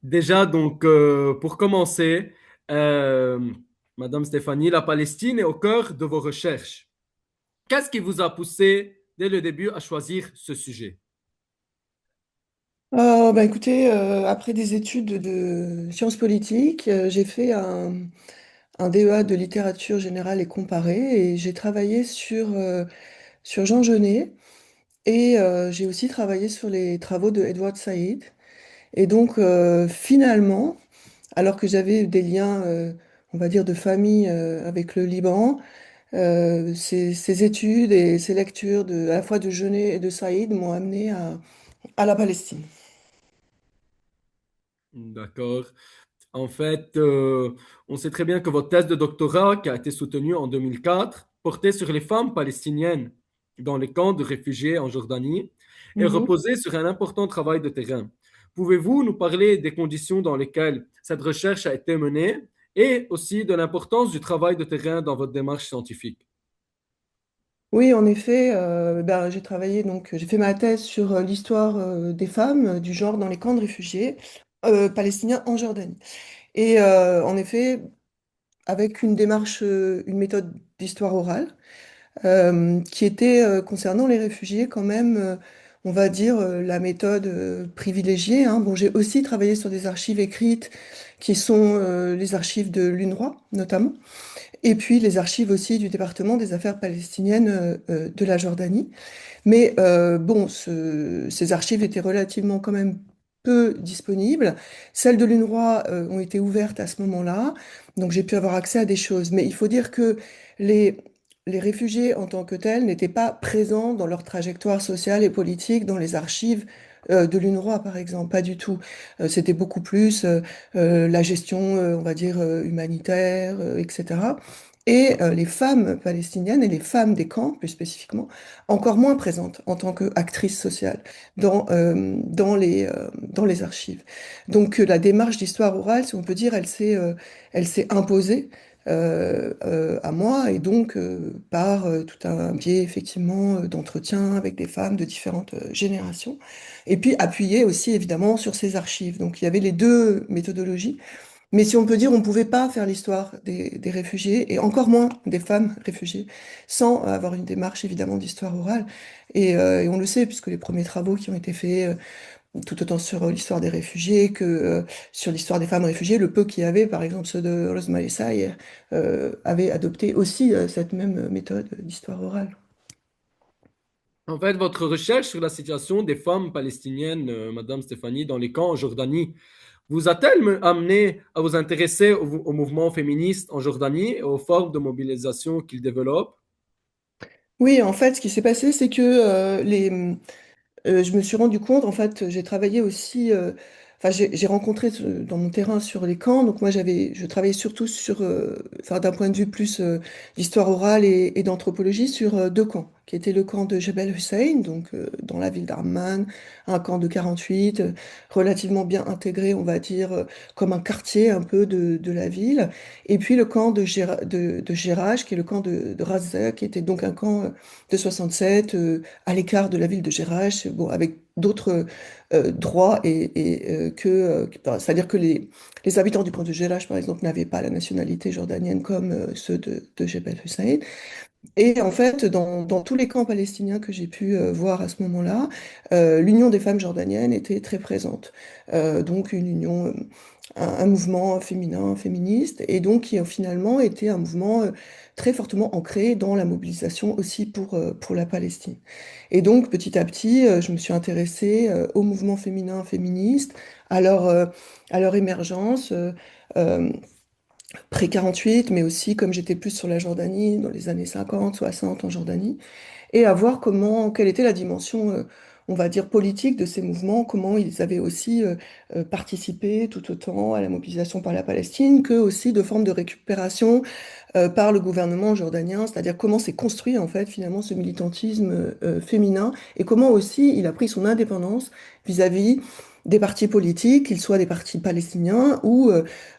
Déjà, donc, pour commencer, euh, Madame Stéphanie, la Palestine est au cœur de vos recherches. Qu'est-ce qui vous a poussé dès le début à choisir ce sujet? Écoutez, après des études de sciences politiques, j'ai fait un DEA de littérature générale et comparée et j'ai travaillé sur Jean Genet et j'ai aussi travaillé sur les travaux de Edward Said. Et donc finalement, alors que j'avais des liens, on va dire, de famille avec le Liban, ces études et ces lectures à la fois de Genet et de Saïd m'ont amené à la Palestine. D'accord. En fait, on sait très bien que votre thèse de doctorat, qui a été soutenue en 2004, portait sur les femmes palestiniennes dans les camps de réfugiés en Jordanie et Mhm. reposait sur un important travail de terrain. Pouvez-vous nous parler des conditions dans lesquelles cette recherche a été menée et aussi de l'importance du travail de terrain dans votre démarche scientifique? Oui, en effet, j'ai travaillé donc j'ai fait ma thèse sur l'histoire des femmes du genre dans les camps de réfugiés palestiniens en Jordanie. Et en effet, avec une démarche, une méthode d'histoire orale qui était concernant les réfugiés quand même, on va dire la méthode privilégiée, hein. Bon, j'ai aussi travaillé sur des archives écrites qui sont les archives de l'UNRWA notamment. Et puis les archives aussi du département des affaires palestiniennes de la Jordanie. Mais bon, ces archives étaient relativement quand même peu disponibles. Celles de l'UNRWA ont été ouvertes à ce moment-là, donc j'ai pu avoir accès à des choses. Mais il faut dire que les, les réfugiés en tant que tels n'étaient pas présents dans leur trajectoire sociale et politique dans les archives. De l'UNRWA, par exemple, pas du tout. C'était beaucoup plus la gestion, on va dire, humanitaire, etc. Et les femmes palestiniennes et les femmes des camps, plus spécifiquement, encore moins présente en tant qu'actrice sociale dans les archives. Donc la démarche d'histoire orale, si on peut dire, elle s'est imposée à moi et donc par tout un biais effectivement d'entretien avec des femmes de différentes générations. Et puis appuyée aussi évidemment sur ces archives. Donc il y avait les deux méthodologies. Mais si on peut dire, on ne pouvait pas faire l'histoire des réfugiés, et encore moins des femmes réfugiées, sans avoir une démarche évidemment d'histoire orale. Et on le sait, puisque les premiers travaux qui ont été faits, tout autant sur l'histoire des réfugiés que sur l'histoire des femmes réfugiées, le peu qu'il y avait, par exemple ceux de Rosemary Say, avaient adopté aussi cette même méthode d'histoire orale. En fait, votre recherche sur la situation des femmes palestiniennes, Madame Stéphanie, dans les camps en Jordanie, vous a-t-elle amené à vous intéresser au mouvement féministe en Jordanie et aux formes de mobilisation qu'il développe? Oui, en fait, ce qui s'est passé, c'est que je me suis rendu compte, en fait, j'ai travaillé aussi, enfin, j'ai rencontré dans mon terrain sur les camps, donc moi je travaillais surtout sur, enfin, d'un point de vue plus d'histoire orale et d'anthropologie, sur deux camps, qui étaient le camp de Jebel Hussein, donc dans la ville d'Amman, un camp de 48, relativement bien intégré, on va dire, comme un quartier un peu de la ville, et puis le camp de Geraj, qui est le camp de Razza, qui était donc un camp de 67, à l'écart de la ville de Gerach, bon, avec d'autres droits c'est-à-dire que les habitants du camp de Gerach, par exemple, n'avaient pas la nationalité jordanienne comme ceux de Jebel Hussein. Et en fait, dans tous les camps palestiniens que j'ai pu voir à ce moment-là, l'Union des femmes jordaniennes était très présente. Donc une union, un mouvement féminin, féministe, et donc qui a finalement été un mouvement très fortement ancré dans la mobilisation aussi pour la Palestine. Et donc petit à petit, je me suis intéressée au mouvement féminin, féministe, à leur émergence. Euh, Pré-48, mais aussi comme j'étais plus sur la Jordanie, dans les années 50, 60 en Jordanie, et à voir quelle était la dimension, on va dire, politique de ces mouvements, comment ils avaient aussi participé tout autant à la mobilisation par la Palestine, que aussi de formes de récupération par le gouvernement jordanien, c'est-à-dire comment s'est construit en fait finalement ce militantisme féminin, et comment aussi il a pris son indépendance vis-à-vis des partis politiques, qu'ils soient des partis palestiniens ou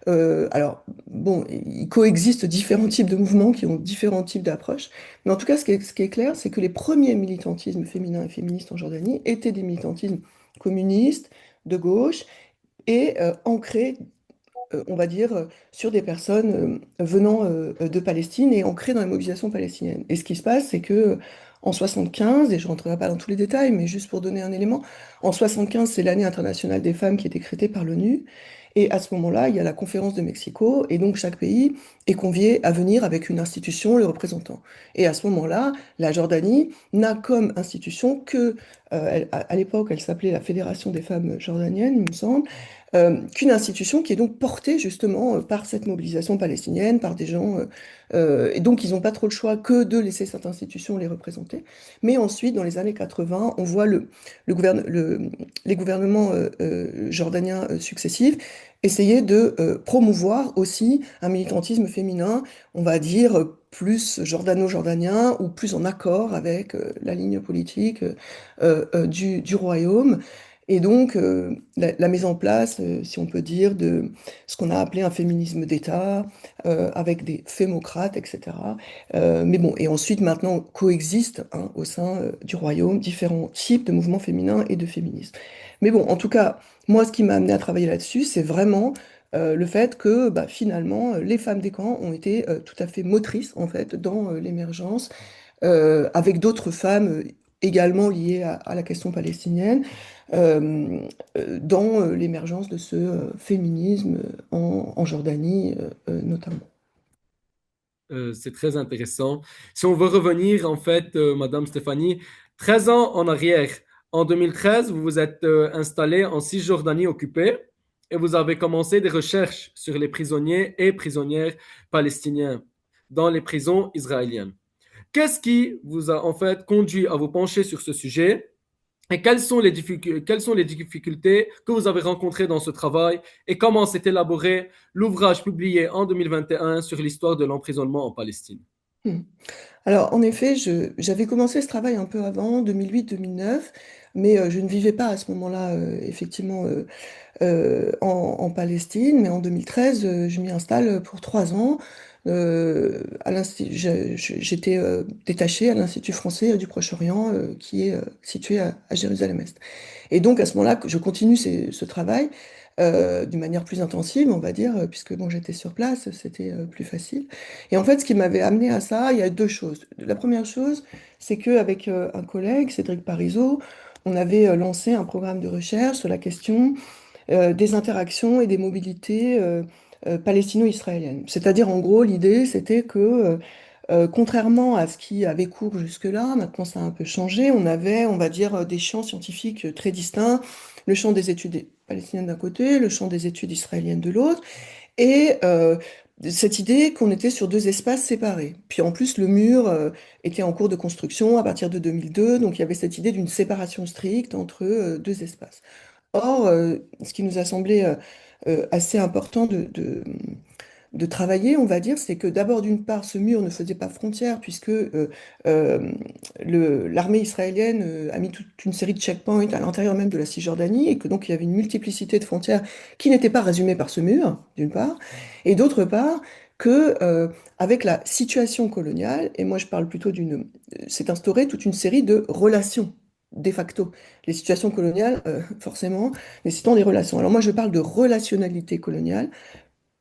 alors bon, il coexiste différents types de mouvements qui ont différents types d'approches, mais en tout cas ce qui est clair, c'est que les premiers militantismes féminins et féministes en Jordanie étaient des militantismes communistes, de gauche, et ancrée on va dire, sur des personnes venant de Palestine et ancrées dans les mobilisations palestiniennes. Et ce qui se passe, c'est que en 75, et je ne rentrerai pas dans tous les détails, mais juste pour donner un élément, en 75, c'est l'année internationale des femmes qui est décrétée par l'ONU. Et à ce moment-là, il y a la conférence de Mexico, et donc chaque pays est convié à venir avec une institution, le représentant. Et à ce moment-là, la Jordanie n'a comme institution que, à l'époque, elle s'appelait la Fédération des femmes jordaniennes, il me semble, qu'une institution qui est donc portée justement par cette mobilisation palestinienne, par des gens, et donc ils n'ont pas trop le choix que de laisser cette institution les représenter. Mais ensuite, dans les années 80, on voit les gouvernements jordaniens successifs essayer de promouvoir aussi un militantisme féminin, on va dire, plus jordano-jordanien ou plus en accord avec la ligne politique du royaume. Et donc, la mise en place, si on peut dire, de ce qu'on a appelé un féminisme d'État, avec des fémocrates, etc. Mais bon, et ensuite, maintenant, coexistent hein, au sein du royaume différents types de mouvements féminins et de féminisme. Mais bon, en tout cas, moi, ce qui m'a amené à travailler là-dessus, c'est vraiment le fait que bah, finalement, les femmes des camps ont été tout à fait motrices, en fait, dans l'émergence avec d'autres femmes également liées à la question palestinienne, euh, dans l'émergence de ce féminisme en Jordanie notamment. C'est très intéressant. Si on veut revenir, en fait, Madame Stéphanie, 13 ans en arrière, en 2013, vous vous êtes installée en Cisjordanie occupée et vous avez commencé des recherches sur les prisonniers et prisonnières palestiniens dans les prisons israéliennes. Qu'est-ce qui vous a en fait conduit à vous pencher sur ce sujet et quelles sont les difficultés que vous avez rencontrées dans ce travail et comment s'est élaboré l'ouvrage publié en 2021 sur l'histoire de l'emprisonnement en Palestine? Hmm. Alors, en effet, j'avais commencé ce travail un peu avant, 2008-2009, mais je ne vivais pas à ce moment-là, effectivement, en Palestine. Mais en 2013, je m'y installe pour 3 ans. J'étais détachée à l'Institut français du Proche-Orient, qui est situé à Jérusalem-Est. Et donc, à ce moment-là, je continue ce travail. D'une manière plus intensive, on va dire, puisque bon, j'étais sur place, c'était plus facile. Et en fait, ce qui m'avait amené à ça, il y a deux choses. La première chose, c'est qu'avec un collègue, Cédric Parizeau, on avait lancé un programme de recherche sur la question des interactions et des mobilités palestino-israéliennes. C'est-à-dire, en gros, l'idée, c'était que, contrairement à ce qui avait cours jusque-là, maintenant ça a un peu changé, on avait, on va dire, des champs scientifiques très distincts, le champ des études palestiniennes d'un côté, le champ des études israéliennes de l'autre, et cette idée qu'on était sur deux espaces séparés. Puis en plus, le mur était en cours de construction à partir de 2002, donc il y avait cette idée d'une séparation stricte entre deux espaces. Or, ce qui nous a semblé assez important de travailler, on va dire, c'est que d'abord, d'une part, ce mur ne faisait pas frontière, puisque euh, l'armée israélienne a mis toute une série de checkpoints à l'intérieur même de la Cisjordanie, et que donc il y avait une multiplicité de frontières qui n'étaient pas résumées par ce mur, d'une part, et d'autre part, que avec la situation coloniale, et moi je parle plutôt s'est instaurée toute une série de relations de facto. Les situations coloniales, forcément, nécessitant des relations. Alors moi je parle de relationnalité coloniale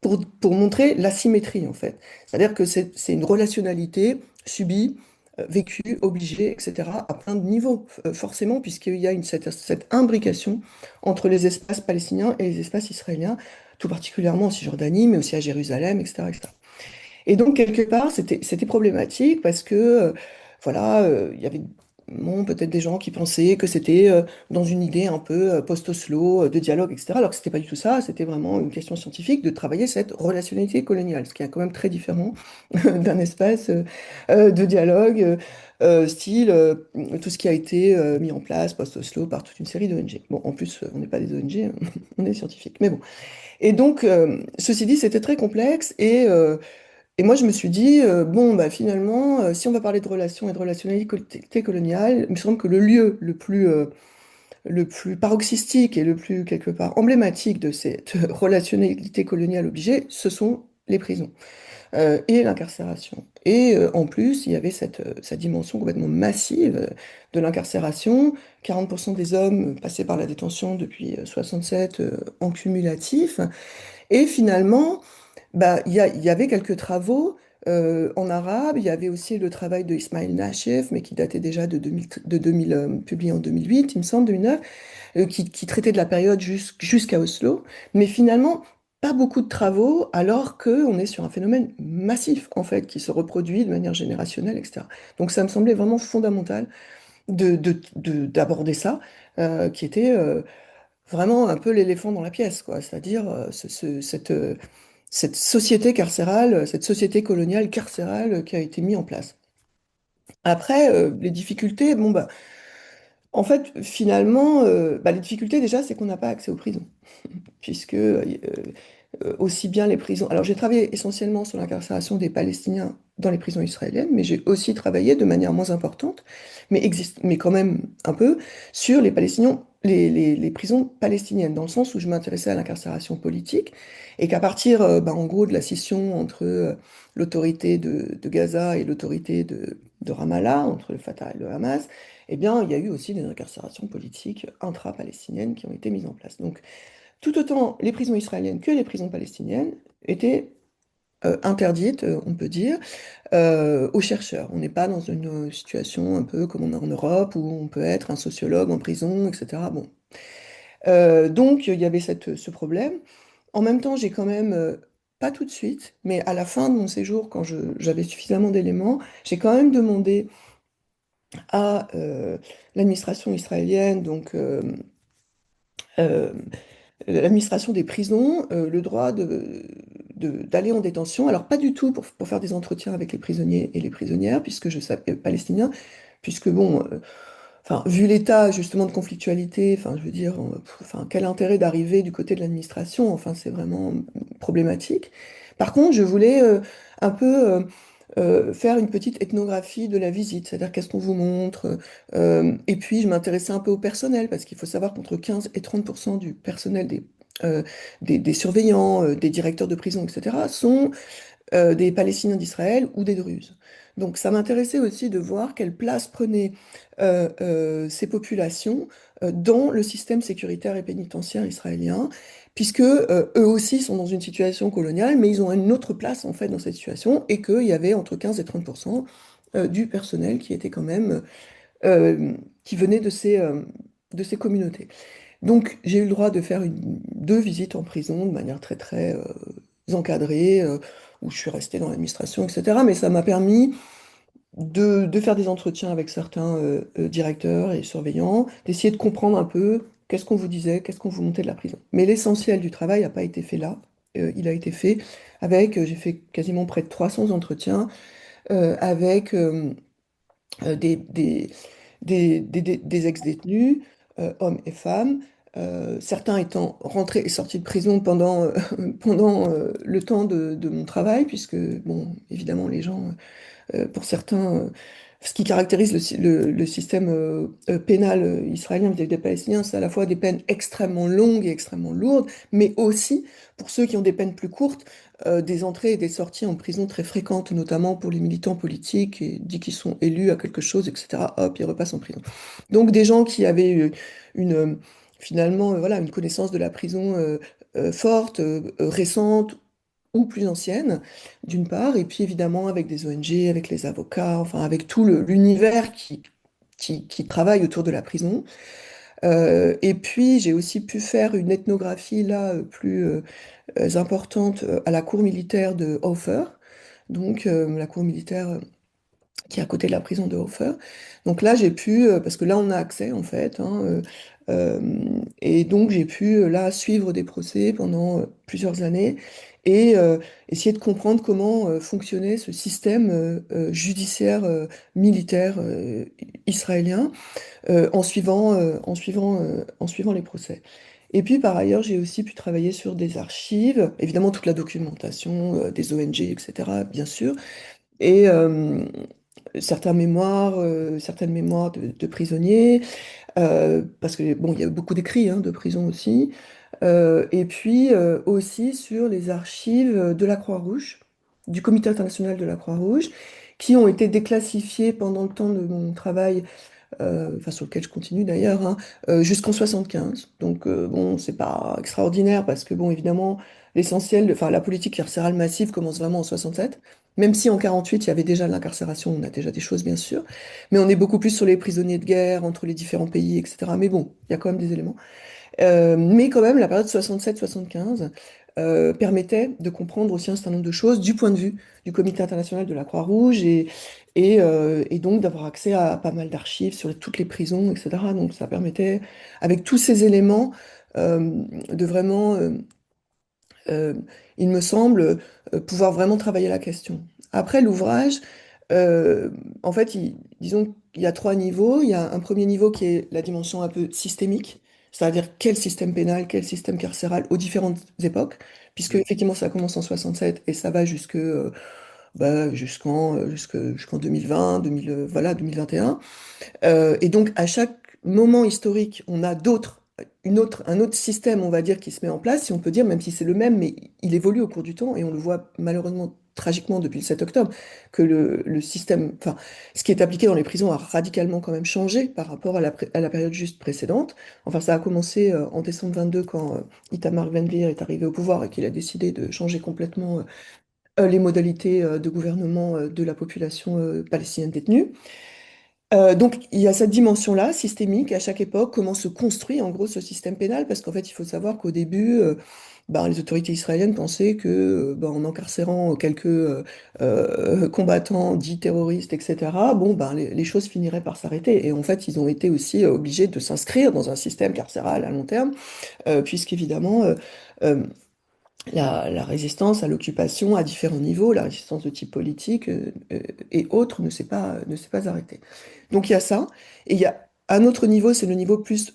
pour montrer l'asymétrie, en fait. C'est-à-dire que c'est une relationnalité subie, vécue, obligée, etc., à plein de niveaux, forcément, puisqu'il y a cette imbrication entre les espaces palestiniens et les espaces israéliens, tout particulièrement en Cisjordanie, mais aussi à Jérusalem, etc., etc. Et donc, quelque part, c'était problématique parce que, voilà, il y avait bon, peut-être des gens qui pensaient que c'était dans une idée un peu post-Oslo, de dialogue, etc. Alors que c'était pas du tout ça, c'était vraiment une question scientifique de travailler cette relationnalité coloniale, ce qui est quand même très différent d'un espace de dialogue, style tout ce qui a été mis en place post-Oslo par toute une série d'ONG. Bon, en plus, on n'est pas des ONG, on est scientifiques. Mais bon. Et donc, ceci dit, c'était très complexe et moi, je me suis dit, bon, bah, finalement, si on va parler de relations et de relationnalité coloniale, il me semble que le lieu le plus paroxystique et le plus, quelque part, emblématique de cette relationnalité coloniale obligée, ce sont les prisons. et l'incarcération. Et en plus, il y avait cette dimension complètement massive de l'incarcération. 40% des hommes passaient par la détention depuis 67 en cumulatif. Et finalement, bah, il y avait quelques travaux en arabe. Il y avait aussi le travail de Ismail Nachef, mais qui datait déjà de 2000, publié en 2008, il me semble, 2009, qui traitait de la période jusqu'à Oslo. Mais finalement, pas beaucoup de travaux, alors qu'on est sur un phénomène massif, en fait, qui se reproduit de manière générationnelle, etc. Donc ça me semblait vraiment fondamental d'aborder ça, qui était vraiment un peu l'éléphant dans la pièce, quoi. C'est-à-dire cette société carcérale, cette société coloniale carcérale qui a été mise en place. Après, les difficultés, bon, bah, en fait, finalement, bah, les difficultés déjà, c'est qu'on n'a pas accès aux prisons, puisque aussi bien les prisons. Alors, j'ai travaillé essentiellement sur l'incarcération des Palestiniens dans les prisons israéliennes, mais j'ai aussi travaillé de manière moins importante, mais quand même un peu, sur les Palestiniens, les prisons palestiniennes, dans le sens où je m'intéressais à l'incarcération politique, et qu'à partir, bah, en gros, de la scission entre l'autorité de Gaza et l'autorité de Ramallah, entre le Fatah et le Hamas, eh bien, il y a eu aussi des incarcérations politiques intra-palestiniennes qui ont été mises en place. Donc, tout autant les prisons israéliennes que les prisons palestiniennes étaient interdites, on peut dire, aux chercheurs. On n'est pas dans une situation un peu comme on est en Europe, où on peut être un sociologue en prison, etc. Bon. Donc, il y avait ce problème. En même temps, j'ai quand même, pas tout de suite, mais à la fin de mon séjour, quand j'avais suffisamment d'éléments, j'ai quand même demandé à l'administration israélienne, donc euh, l'administration des prisons, le droit d'aller en détention. Alors, pas du tout pour faire des entretiens avec les prisonniers et les prisonnières, puisque je savais, palestiniens, puisque, bon, enfin, vu l'état justement de conflictualité, enfin, je veux dire, enfin, quel intérêt d'arriver du côté de l'administration, enfin, c'est vraiment problématique. Par contre, je voulais un peu faire une petite ethnographie de la visite, c'est-à-dire qu'est-ce qu'on vous montre. Et puis, je m'intéressais un peu au personnel, parce qu'il faut savoir qu'entre 15 et 30% du personnel des surveillants, des directeurs de prison, etc., sont des Palestiniens d'Israël ou des Druzes. Donc ça m'intéressait aussi de voir quelle place prenaient ces populations dans le système sécuritaire et pénitentiaire israélien, puisque eux aussi sont dans une situation coloniale, mais ils ont une autre place en fait dans cette situation, et qu'il y avait entre 15 et 30% du personnel qui était quand même qui venait de ces communautés. Donc j'ai eu le droit de faire deux visites en prison de manière très très encadrée, où je suis restée dans l'administration, etc. Mais ça m'a permis de faire des entretiens avec certains directeurs et surveillants, d'essayer de comprendre un peu qu'est-ce qu'on vous disait, qu'est-ce qu'on vous montait de la prison. Mais l'essentiel du travail n'a pas été fait là. Il a été fait avec, j'ai fait quasiment près de 300 entretiens avec des, des ex-détenus, hommes et femmes, certains étant rentrés et sortis de prison pendant, pendant le temps de mon travail, puisque, bon, évidemment, les gens pour certains, ce qui caractérise le système pénal israélien vis-à-vis des Palestiniens, c'est à la fois des peines extrêmement longues et extrêmement lourdes, mais aussi, pour ceux qui ont des peines plus courtes, des entrées et des sorties en prison très fréquentes, notamment pour les militants politiques, et dès qu'ils sont élus à quelque chose, etc., hop, ils repassent en prison. Donc des gens qui avaient une, finalement, voilà, une connaissance de la prison forte, récente, ou plus ancienne, d'une part, et puis évidemment avec des ONG, avec les avocats, enfin avec tout l'univers qui travaille autour de la prison. Et puis j'ai aussi pu faire une ethnographie là plus importante à la cour militaire de Hofer, donc la cour militaire qui est à côté de la prison de Hofer. Donc là, j'ai pu, parce que là, on a accès en fait, hein, euh, et donc j'ai pu là suivre des procès pendant plusieurs années et essayer de comprendre comment fonctionnait ce système judiciaire militaire israélien en suivant les procès. Et puis par ailleurs, j'ai aussi pu travailler sur des archives, évidemment toute la documentation des ONG, etc., bien sûr, et certaines mémoires de prisonniers, parce que bon, il y a beaucoup d'écrits hein, de prison aussi, et puis aussi sur les archives de la Croix-Rouge, du Comité international de la Croix-Rouge, qui ont été déclassifiés pendant le temps de mon travail, enfin sur lequel je continue d'ailleurs, hein, jusqu'en 75. Donc bon, c'est pas extraordinaire parce que bon, évidemment, enfin la politique carcérale massive commence vraiment en 67. Même si en 48, il y avait déjà de l'incarcération, on a déjà des choses bien sûr, mais on est beaucoup plus sur les prisonniers de guerre entre les différents pays, etc. Mais bon, il y a quand même des éléments. Mais quand même, la période 67-75 permettait de comprendre aussi un certain nombre de choses du point de vue du Comité international de la Croix-Rouge et donc d'avoir accès à pas mal d'archives sur toutes les prisons, etc. Donc ça permettait, avec tous ces éléments, de vraiment euh, il me semble, pouvoir vraiment travailler la question. Après, l'ouvrage, euh, en fait, disons qu'il y a trois niveaux. Il y a un premier niveau qui est la dimension un peu systémique, c'est-à-dire quel système pénal, quel système carcéral aux différentes époques, puisque Oui. effectivement ça commence en 67 et ça va bah, jusqu'en 2020, 2000, voilà, 2021. Et donc, à chaque moment historique, on a un autre système, on va dire, qui se met en place, si on peut dire, même si c'est le même, mais il évolue au cours du temps, et on le voit malheureusement tragiquement depuis le 7 octobre, que le système, enfin, ce qui est appliqué dans les prisons a radicalement quand même changé par rapport à la période juste précédente. Enfin, ça a commencé en décembre 22 quand Itamar Ben-Gvir est arrivé au pouvoir et qu'il a décidé de changer complètement les modalités de gouvernement de la population palestinienne détenue. Donc, il y a cette dimension-là, systémique, à chaque époque, comment se construit en gros ce système pénal, parce qu'en fait, il faut savoir qu'au début, ben, les autorités israéliennes pensaient que ben, en encarcérant quelques combattants dits terroristes, etc., bon, ben, les choses finiraient par s'arrêter. Et en fait, ils ont été aussi obligés de s'inscrire dans un système carcéral à long terme, puisqu'évidemment, euh, la résistance à l'occupation à différents niveaux, la résistance de type politique et autres ne s'est pas arrêtée. Donc il y a ça. Et il y a un autre niveau, c'est le niveau plus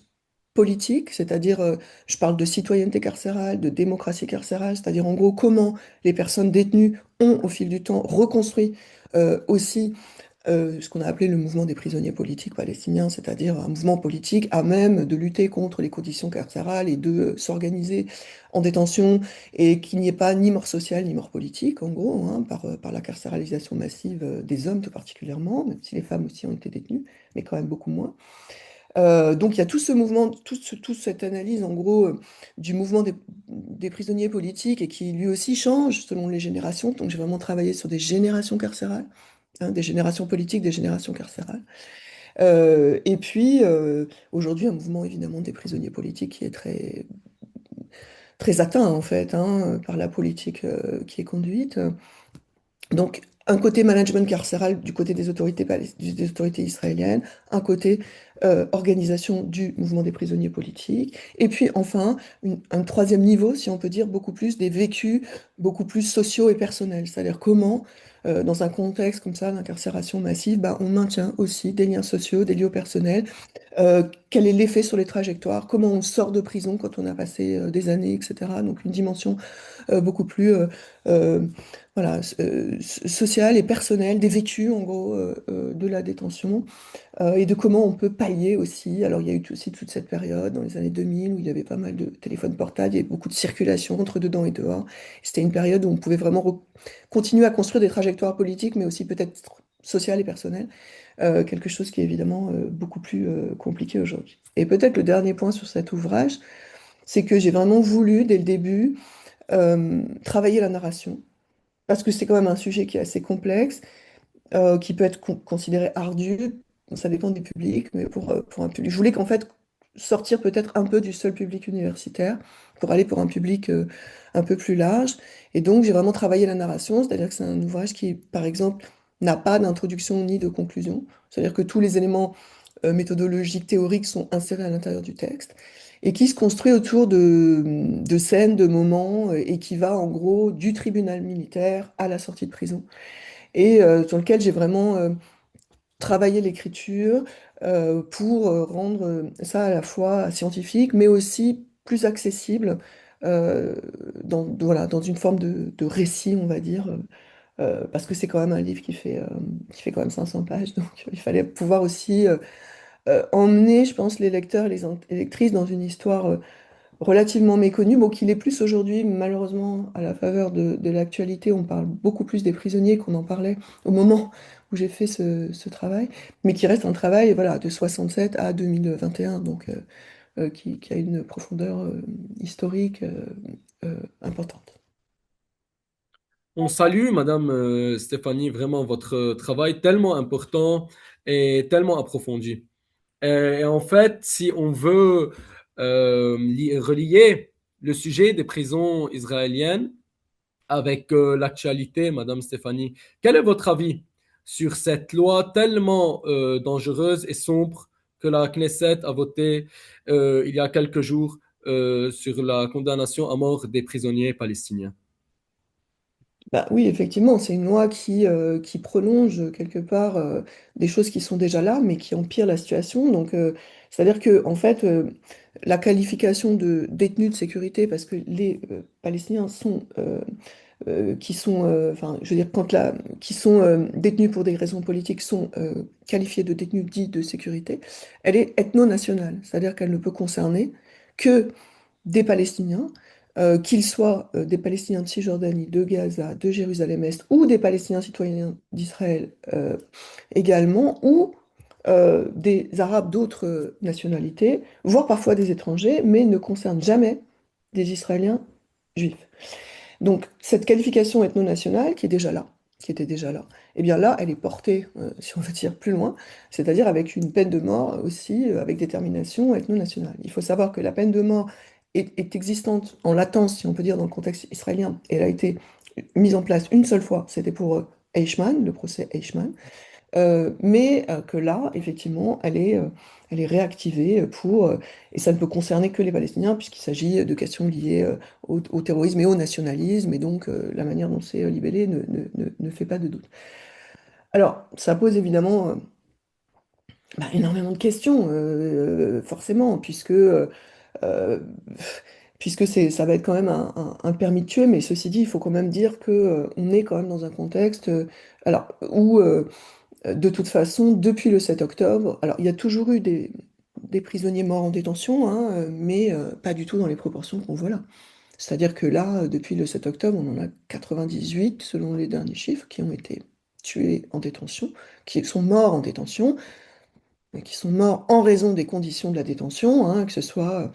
politique, c'est-à-dire, je parle de citoyenneté carcérale, de démocratie carcérale, c'est-à-dire en gros comment les personnes détenues ont au fil du temps reconstruit aussi ce qu'on a appelé le mouvement des prisonniers politiques palestiniens, c'est-à-dire un mouvement politique à même de lutter contre les conditions carcérales et de s'organiser en détention et qu'il n'y ait pas ni mort sociale ni mort politique, en gros, hein, par la carcéralisation massive des hommes tout particulièrement, même si les femmes aussi ont été détenues, mais quand même beaucoup moins. Donc il y a tout ce mouvement, toute cette analyse en gros du mouvement des prisonniers politiques et qui lui aussi change selon les générations. Donc j'ai vraiment travaillé sur des générations carcérales, hein, des générations politiques, des générations carcérales. Et puis aujourd'hui un mouvement évidemment des prisonniers politiques qui est très atteint en fait hein, par la politique qui est conduite. Donc, un côté management carcéral du côté des autorités israéliennes, un côté organisation du mouvement des prisonniers politiques, et puis enfin, un troisième niveau, si on peut dire, beaucoup plus des vécus, beaucoup plus sociaux et personnels. C'est-à-dire comment, dans un contexte comme ça d'incarcération massive, bah, on maintient aussi des liens sociaux, des liens personnels, quel est l'effet sur les trajectoires, comment on sort de prison quand on a passé des années, etc. Donc une dimension beaucoup plus euh, voilà, sociale et personnelle, des vécus en gros de la détention et de comment on peut pallier aussi. Alors il y a eu aussi toute cette période dans les années 2000 où il y avait pas mal de téléphones portables, il y avait beaucoup de circulation entre dedans et dehors. C'était une période où on pouvait vraiment continuer à construire des trajectoires politiques, mais aussi peut-être sociales et personnelles. Quelque chose qui est évidemment beaucoup plus compliqué aujourd'hui. Et peut-être le dernier point sur cet ouvrage, c'est que j'ai vraiment voulu, dès le début, travailler la narration, parce que c'est quand même un sujet qui est assez complexe, qui peut être considéré ardu, ça dépend du public, mais pour un public, je voulais qu'en fait sortir peut-être un peu du seul public universitaire pour aller pour un public un peu plus large. Et donc j'ai vraiment travaillé la narration, c'est-à-dire que c'est un ouvrage qui, par exemple, n'a pas d'introduction ni de conclusion, c'est-à-dire que tous les éléments méthodologiques, théoriques sont insérés à l'intérieur du texte et qui se construit autour de scènes, de moments, et qui va en gros du tribunal militaire à la sortie de prison et sur lequel j'ai vraiment travaillé l'écriture pour rendre ça à la fois scientifique, mais aussi plus accessible voilà, dans une forme de récit, on va dire, parce que c'est quand même un livre qui fait quand même 500 pages, donc il fallait pouvoir aussi emmener, je pense, les lecteurs et les lectrices dans une histoire relativement méconnu, bon, qu'il est plus aujourd'hui, malheureusement, à la faveur de l'actualité, on parle beaucoup plus des prisonniers qu'on en parlait au moment où j'ai fait ce travail, mais qui reste un travail voilà, de 67 à 2021, donc qui a une profondeur historique importante. On salue, Madame Stéphanie, vraiment votre travail tellement important et tellement approfondi. Et en fait, si on veut relier le sujet des prisons israéliennes avec l'actualité, Madame Stéphanie, quel est votre avis sur cette loi tellement dangereuse et sombre que la Knesset a votée il y a quelques jours sur la condamnation à mort des prisonniers palestiniens? Bah oui, effectivement, c'est une loi qui prolonge quelque part des choses qui sont déjà là, mais qui empire la situation. Donc, c'est-à-dire que, en fait, la qualification de détenus de sécurité, parce que les Palestiniens sont, enfin, je veux dire, qui sont détenus pour des raisons politiques, sont qualifiés de détenus dits de sécurité, elle est ethno-nationale, c'est-à-dire qu'elle ne peut concerner que des Palestiniens, qu'ils soient des Palestiniens de Cisjordanie, de Gaza, de Jérusalem-Est, ou des Palestiniens citoyens d'Israël également, ou des Arabes d'autres nationalités, voire parfois des étrangers, mais ne concerne jamais des Israéliens juifs. Donc cette qualification ethno-nationale qui est déjà là, qui était déjà là, eh bien là, elle est portée, si on veut dire plus loin, c'est-à-dire avec une peine de mort aussi, avec détermination ethno-nationale. Il faut savoir que la peine de mort est existante en latence, si on peut dire, dans le contexte israélien. Elle a été mise en place une seule fois, c'était pour Eichmann, le procès Eichmann. Mais que là, effectivement, elle est réactivée et ça ne peut concerner que les Palestiniens, puisqu'il s'agit de questions liées au terrorisme et au nationalisme, et donc la manière dont c'est libellé ne fait pas de doute. Alors, ça pose évidemment énormément de questions, forcément, euh, puisque ça va être quand même un permis de tuer, mais ceci dit, il faut quand même dire que, on est quand même dans un contexte alors, où de toute façon, depuis le 7 octobre, alors il y a toujours eu des prisonniers morts en détention, hein, mais pas du tout dans les proportions qu'on voit là. C'est-à-dire que là, depuis le 7 octobre, on en a 98, selon les derniers chiffres, qui ont été tués en détention, qui sont morts en détention, mais qui sont morts en raison des conditions de la détention, hein, que ce soit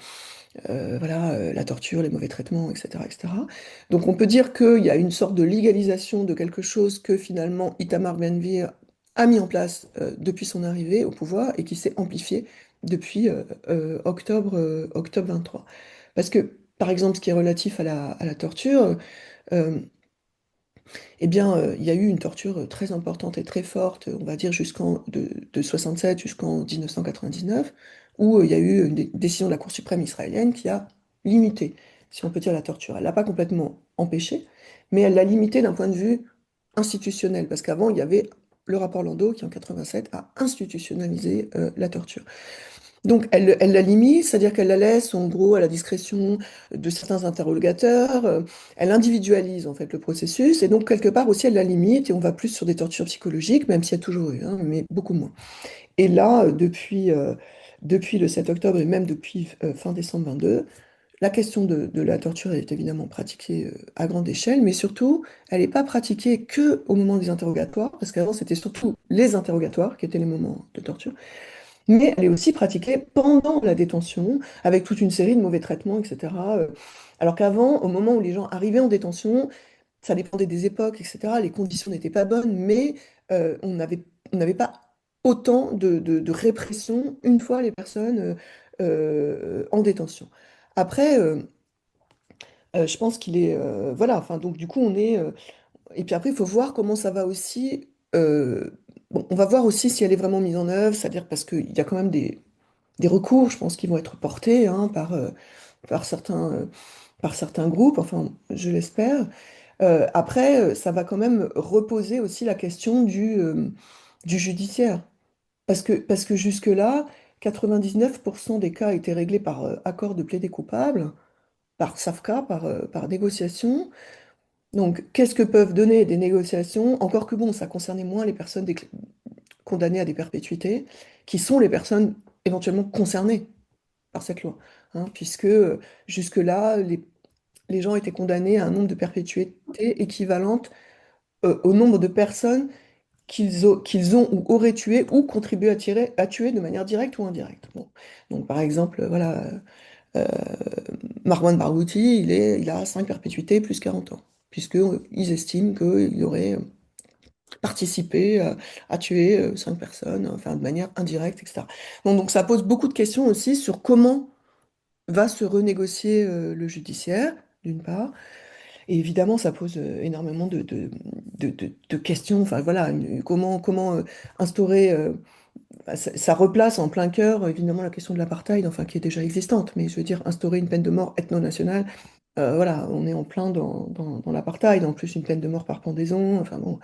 voilà, la torture, les mauvais traitements, etc., etc. Donc on peut dire qu'il y a une sorte de légalisation de quelque chose que finalement Itamar Ben-Gvir a mis en place depuis son arrivée au pouvoir et qui s'est amplifié depuis octobre 23. Parce que, par exemple, ce qui est relatif à la torture, euh, eh bien, il y a eu une torture très importante et très forte, on va dire de 67 jusqu'en 1999, où il y a eu une décision de la Cour suprême israélienne qui a limité, si on peut dire, la torture. Elle l'a pas complètement empêchée, mais elle l'a limitée d'un point de vue institutionnel, parce qu'avant, il y avait le rapport Landau qui, en 87, a institutionnalisé la torture. Donc, elle la limite, c'est-à-dire qu'elle la laisse en gros à la discrétion de certains interrogateurs, elle individualise en fait le processus, et donc quelque part aussi elle la limite, et on va plus sur des tortures psychologiques, même s'il y a toujours eu, hein, mais beaucoup moins. Et là, depuis le 7 octobre, et même depuis fin décembre 22, la question de la torture est évidemment pratiquée à grande échelle, mais surtout, elle n'est pas pratiquée que au moment des interrogatoires, parce qu'avant c'était surtout les interrogatoires qui étaient les moments de torture, mais elle est aussi pratiquée pendant la détention, avec toute une série de mauvais traitements, etc. Alors qu'avant, au moment où les gens arrivaient en détention, ça dépendait des époques, etc. Les conditions n'étaient pas bonnes, mais on n'avait pas autant de répression une fois les personnes en détention. Après, je pense qu'il est... voilà, enfin, donc du coup, on est... et puis après, il faut voir comment ça va aussi... bon, on va voir aussi si elle est vraiment mise en œuvre, c'est-à-dire parce qu'il y a quand même des recours, je pense, qui vont être portés hein, par par certains groupes, enfin, je l'espère. Après, ça va quand même reposer aussi la question du judiciaire. Parce que jusque-là, 99% des cas étaient réglés par accord de plaidé coupable, par SAFCA, par négociation. Donc, qu'est-ce que peuvent donner des négociations? Encore que bon, ça concernait moins les personnes condamnées à des perpétuités, qui sont les personnes éventuellement concernées. par cette loi, hein, puisque jusque-là, les gens étaient condamnés à un nombre de perpétuité équivalente au nombre de personnes qu'ils ont ou auraient tué ou contribué à tuer de manière directe ou indirecte. Bon. Donc par exemple, voilà, euh, Marwan Barghouti, il a 5 perpétuités plus 40 ans, puisqu'ils estiment qu'il aurait participé à tuer 5 personnes, enfin de manière indirecte, etc. Bon, donc ça pose beaucoup de questions aussi sur comment va se renégocier le judiciaire, d'une part, et évidemment, ça pose énormément de questions. Enfin, voilà, comment instaurer. Bah, ça replace en plein cœur, évidemment, la question de l'apartheid, enfin, qui est déjà existante. Mais je veux dire, instaurer une peine de mort ethno-nationale, voilà, on est en plein dans l'apartheid. En plus, une peine de mort par pendaison. Enfin, bon.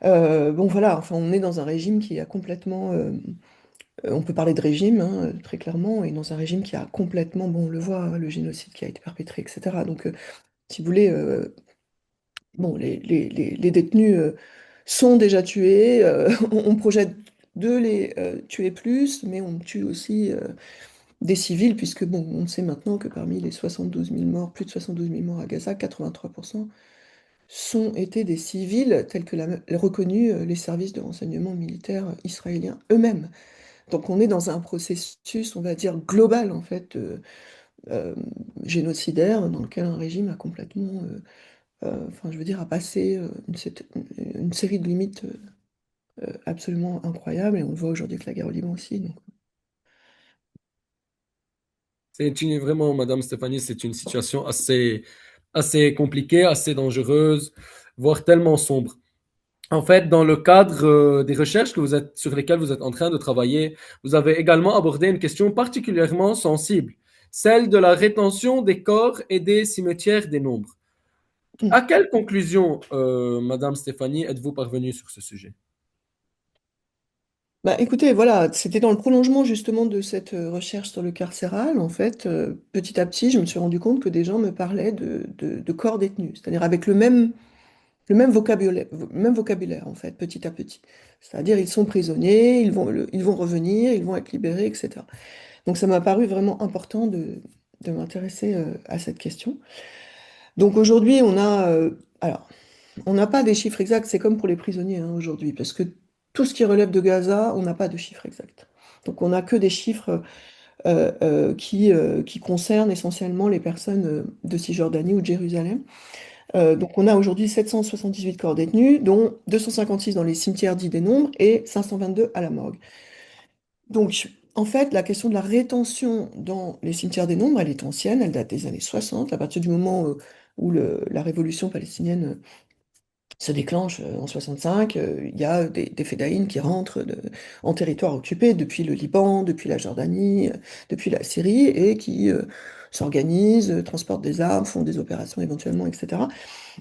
Bon, voilà, enfin, on est dans un régime qui a complètement. On peut parler de régime, hein, très clairement, et dans un régime qui a complètement, bon, on le voit, hein, le génocide qui a été perpétré, etc. Donc, si vous voulez. Bon, les détenus sont déjà tués, on projette de les tuer plus, mais on tue aussi des civils, puisque bon, on sait maintenant que parmi les 72 000 morts, plus de 72 000 morts à Gaza, 83% sont été des civils tels que l'a reconnu les services de renseignement militaires israéliens eux-mêmes. Donc on est dans un processus, on va dire, global, en fait, euh, génocidaire, dans lequel un régime a complètement enfin, je veux dire, à passer une série de limites absolument incroyables, et on le voit aujourd'hui avec la guerre au Liban aussi. Donc. Vraiment, Madame Stéphanie, c'est une situation assez compliquée, assez dangereuse, voire tellement sombre. En fait, dans le cadre des recherches sur lesquelles vous êtes en train de travailler, vous avez également abordé une question particulièrement sensible, celle de la rétention des corps et des cimetières des nombres. Mm. À quelle conclusion, Madame Stéphanie, êtes-vous parvenue sur ce sujet? Bah, écoutez, voilà, c'était dans le prolongement justement de cette recherche sur le carcéral. En fait, petit à petit, je me suis rendu compte que des gens me parlaient de corps détenus, c'est-à-dire avec le même vocabulaire, en fait, petit à petit. C'est-à-dire, ils sont prisonniers, ils vont revenir, ils vont être libérés, etc. Donc, ça m'a paru vraiment important de m'intéresser à cette question. Donc aujourd'hui, alors, on n'a pas des chiffres exacts, c'est comme pour les prisonniers hein, aujourd'hui, parce que tout ce qui relève de Gaza, on n'a pas de chiffres exacts. Donc on n'a que des chiffres qui concernent essentiellement les personnes de Cisjordanie ou de Jérusalem. Donc on a aujourd'hui 778 corps détenus, dont 256 dans les cimetières dits des nombres et 522 à la morgue. Donc en fait, la question de la rétention dans les cimetières des nombres, elle est ancienne, elle date des années 60, à partir du moment où la révolution palestinienne se déclenche en 65, il y a des Fédayines qui rentrent en territoire occupé depuis le Liban, depuis la Jordanie, depuis la Syrie, et qui s'organisent, transportent des armes, font des opérations éventuellement, etc.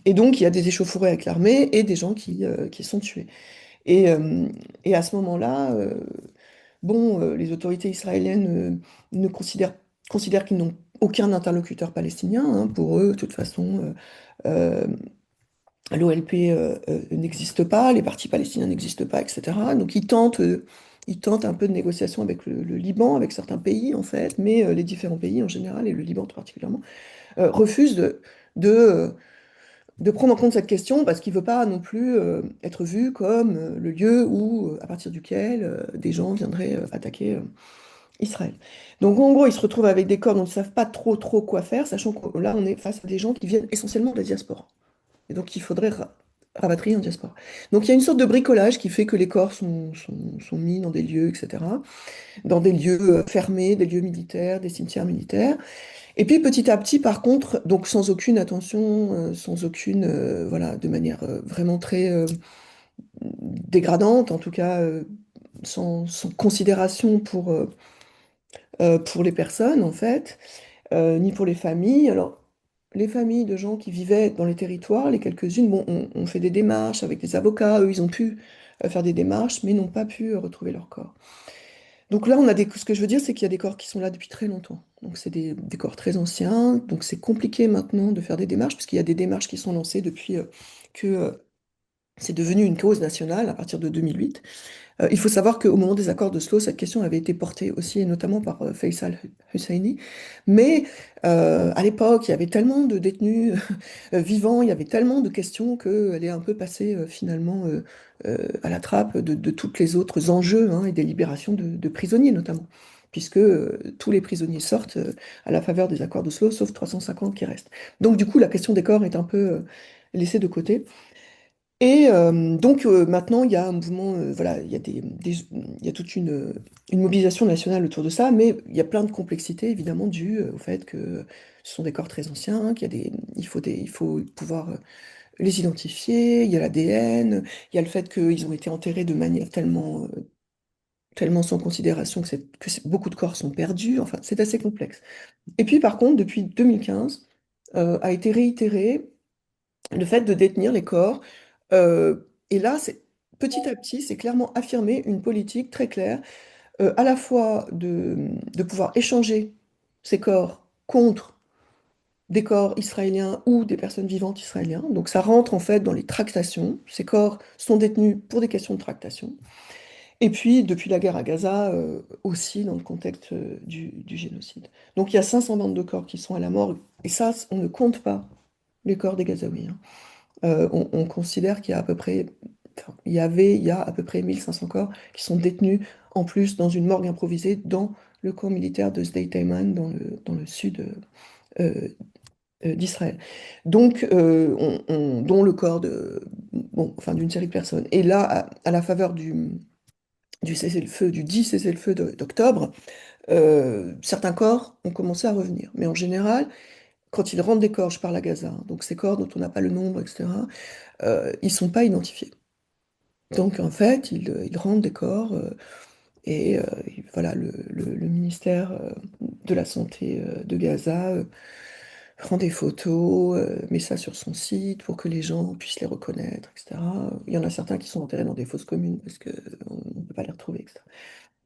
Et donc, il y a des échauffourées avec l'armée et des gens qui sont tués. Et, euh, et à ce moment-là, bon, les autorités israéliennes ne considèrent qu'ils n'ont aucun interlocuteur palestinien. Hein. Pour eux, de toute façon, l'OLP n'existe pas, les partis palestiniens n'existent pas, etc. Donc ils tentent un peu de négociation avec le Liban, avec certains pays en fait, mais les différents pays en général, et le Liban tout particulièrement, refusent de, euh, de prendre en compte cette question parce qu'il ne veut pas non plus être vu comme le lieu où, à partir duquel des gens viendraient attaquer Israël. Donc en gros, ils se retrouvent avec des corps dont ils ne savent pas trop quoi faire, sachant que là, on est face à des gens qui viennent essentiellement de la diaspora. Et donc, il faudrait rapatrier en diaspora. Donc, il y a une sorte de bricolage qui fait que les corps sont mis dans des lieux, etc. Dans des lieux fermés, des lieux militaires, des cimetières militaires. Et puis, petit à petit, par contre, donc sans aucune attention, sans aucune, voilà, de manière vraiment très dégradante, en tout cas, sans considération pour les personnes, en fait, ni pour les familles. Alors, les familles de gens qui vivaient dans les territoires, les quelques-unes, bon, ont fait des démarches avec des avocats, eux, ils ont pu faire des démarches, mais n'ont pas pu retrouver leur corps. Donc là, ce que je veux dire, c'est qu'il y a des corps qui sont là depuis très longtemps. Donc c'est des corps très anciens, donc c'est compliqué maintenant de faire des démarches, puisqu'il y a des démarches qui sont lancées depuis que C'est devenu une cause nationale à partir de 2008. Il faut savoir qu'au moment des accords d'Oslo, cette question avait été portée aussi, et notamment par Faisal Husseini. Mais à l'époque, il y avait tellement de détenus vivants, il y avait tellement de questions qu'elle est un peu passée finalement à la trappe de toutes les autres enjeux hein, et des libérations de prisonniers notamment. Puisque tous les prisonniers sortent à la faveur des accords d'Oslo, sauf 350 qui restent. Donc du coup, la question des corps est un peu laissée de côté. Et donc maintenant, il y a un mouvement, voilà, il y a il y a toute une mobilisation nationale autour de ça, mais il y a plein de complexités évidemment dues au fait que ce sont des corps très anciens, il faut pouvoir les identifier, il y a l'ADN, il y a le fait qu'ils ont été enterrés de manière tellement sans considération beaucoup de corps sont perdus, enfin c'est assez complexe. Et puis par contre, depuis 2015, a été réitéré le fait de détenir les corps. Et là, petit à petit, c'est clairement affirmé une politique très claire, à la fois de pouvoir échanger ces corps contre des corps israéliens ou des personnes vivantes israéliennes. Donc ça rentre en fait dans les tractations. Ces corps sont détenus pour des questions de tractation. Et puis, depuis la guerre à Gaza, aussi dans le contexte du génocide. Donc il y a 522 corps qui sont à la morgue. Et ça, on ne compte pas les corps des Gazaouis, hein. On considère qu'il y a à peu près, enfin, il y a à peu près 1500 corps qui sont détenus en plus dans une morgue improvisée dans le camp militaire de Sdei Taïman dans le sud euh, d'Israël. Donc, dont le corps bon, enfin, d'une série de personnes. Et là, à la faveur du cessez-le-feu, du dit cessez-le-feu d'octobre, certains corps ont commencé à revenir. Mais en général, quand ils rentrent des corps, je parle à Gaza, hein, donc ces corps dont on n'a pas le nombre, etc., ils sont pas identifiés. Donc en fait, ils rendent des corps et voilà, le ministère de la Santé de Gaza prend des photos, met ça sur son site pour que les gens puissent les reconnaître, etc. Il y en a certains qui sont enterrés dans des fosses communes parce qu'on ne peut pas les retrouver, etc.